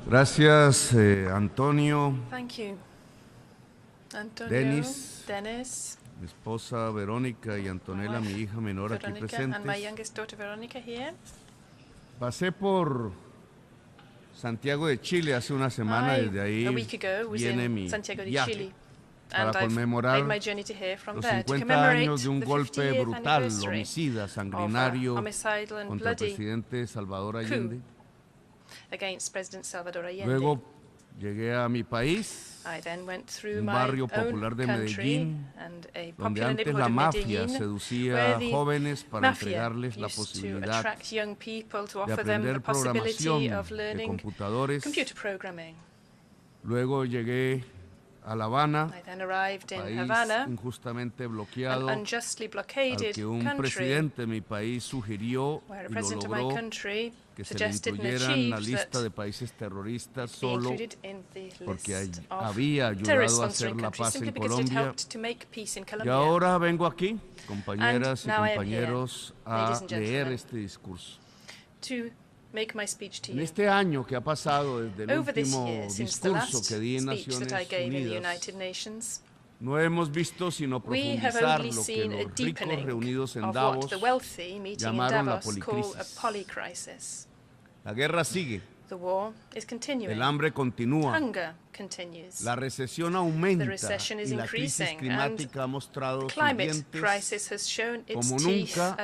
Gracias, Antonio. Thank you, Antonio. Dennis. Mi esposa Verónica y Antonella, mi hija menor, aquí presentes. And my youngest daughter Veronica here. Pasé por Santiago de Chile hace una semana, desde ahí viene mi viaje para conmemorar los 50 años de un golpe brutal, homicida, sanguinario contra el presidente Salvador Allende. Luego llegué a mi país, un barrio popular de Medellín, donde antes la mafia seducía a jóvenes para entregarles la posibilidad de aprender programación de computadores. Luego llegué a La Habana, país injustamente bloqueado, al que un presidente de mi país sugirió y lo logró que se le incluyera en la lista de países terroristas solo porque había ayudado a hacer la paz en Colombia. Y ahora vengo aquí, compañeras y compañeros, a leer este discurso. En este año que ha pasado desde el último discurso que di en Naciones Unidas, no hemos visto sino profundizar lo que los ricos reunidos en Davos llamaron la policrisis. La guerra sigue. El hambre continúa. La recesión aumenta y la crisis climática ha mostrado sus dientes como nunca,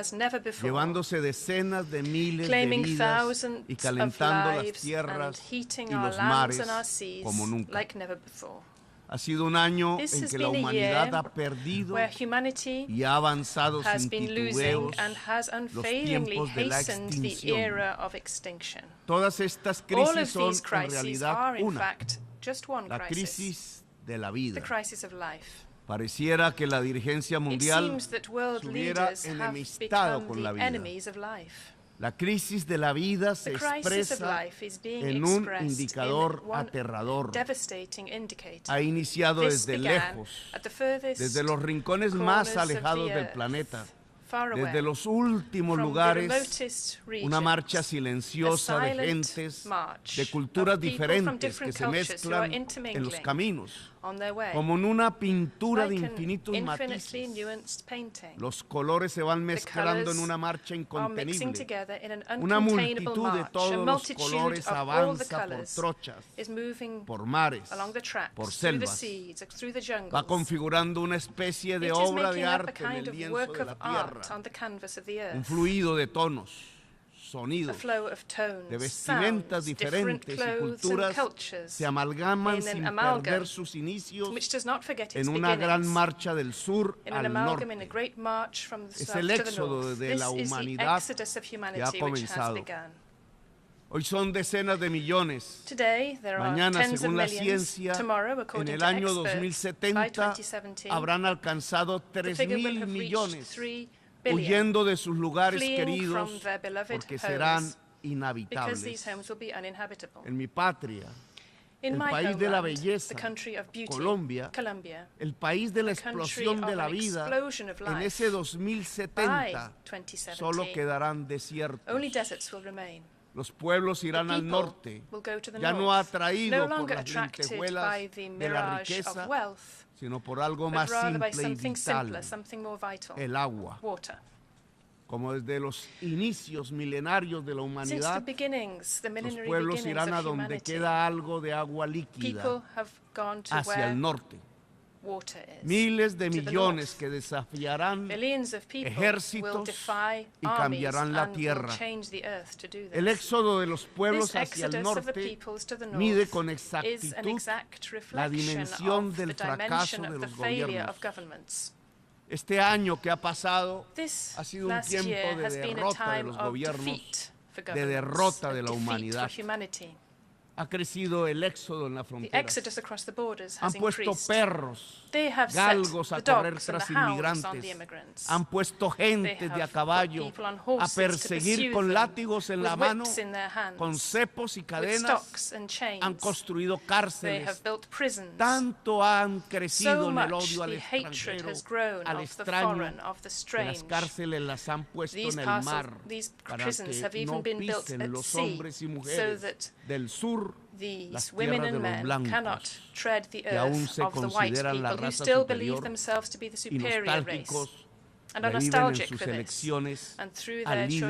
llevándose decenas de miles de vidas y calentando las tierras y los mares como nunca. Ha sido un año en que la humanidad ha perdido y ha avanzado sin titubeos los tiempos de la extinción. Todas estas crisis son en realidad una, la crisis de la vida. Pareciera que la dirigencia mundial se hubiera enemistado con la vida. La crisis de la vida se expresa en un indicador aterrador. Ha iniciado desde lejos, desde los rincones más alejados del planeta, desde los últimos lugares, una marcha silenciosa de gentes, de culturas diferentes que se mezclan en los caminos. Como en una pintura de infinitos matices, los colores se van mezclando en una marcha incontenible. Una multitud de todos los colores avanza por trochas, por mares, por selvas. Va configurando una especie de obra de arte en el lienzo de la tierra. Un fluido de tonos, sonidos, de vestimentas diferentes y culturas se amalgaman sin perder sus inicios en una gran marcha del sur al norte. Es el éxodo de la humanidad que ha comenzado. Hoy son decenas de millones. Mañana, según la ciencia, en el año 2070 habrán alcanzado 3.000 millones. Huyendo de sus lugares queridos porque serán inhabitables. En mi patria, el país de la belleza, Colombia, el país de la explosión de la vida, en ese 2070 solo quedarán desiertos. Los pueblos irán al norte, ya no atraídos por las lentejuelas de la riqueza, sino por algo más simple y vital, el agua. Como desde los inicios milenarios de la humanidad, los pueblos irán a donde queda algo de agua líquida, hacia el norte. Miles de millones que desafiarán ejércitos y cambiarán la tierra. El éxodo de los pueblos hacia el norte mide con exactitud la dimensión del fracaso de los gobiernos. Este año que ha pasado ha sido un tiempo de derrota de los gobiernos, de derrota de la humanidad. Ha crecido el éxodo en la frontera. Han puesto perros, galgos a correr tras inmigrantes. Han puesto gente de a caballo a perseguir con látigos en la mano, con cepos y cadenas. Han construido cárceles. Tanto han crecido en el odio al extranjero, al extraño, que las cárceles las han puesto en el mar para que no pisen los hombres y mujeres del sur las tierras de los blancos, que aún se consideran la raza superior y nostálgicos reviven en sus elecciones al líder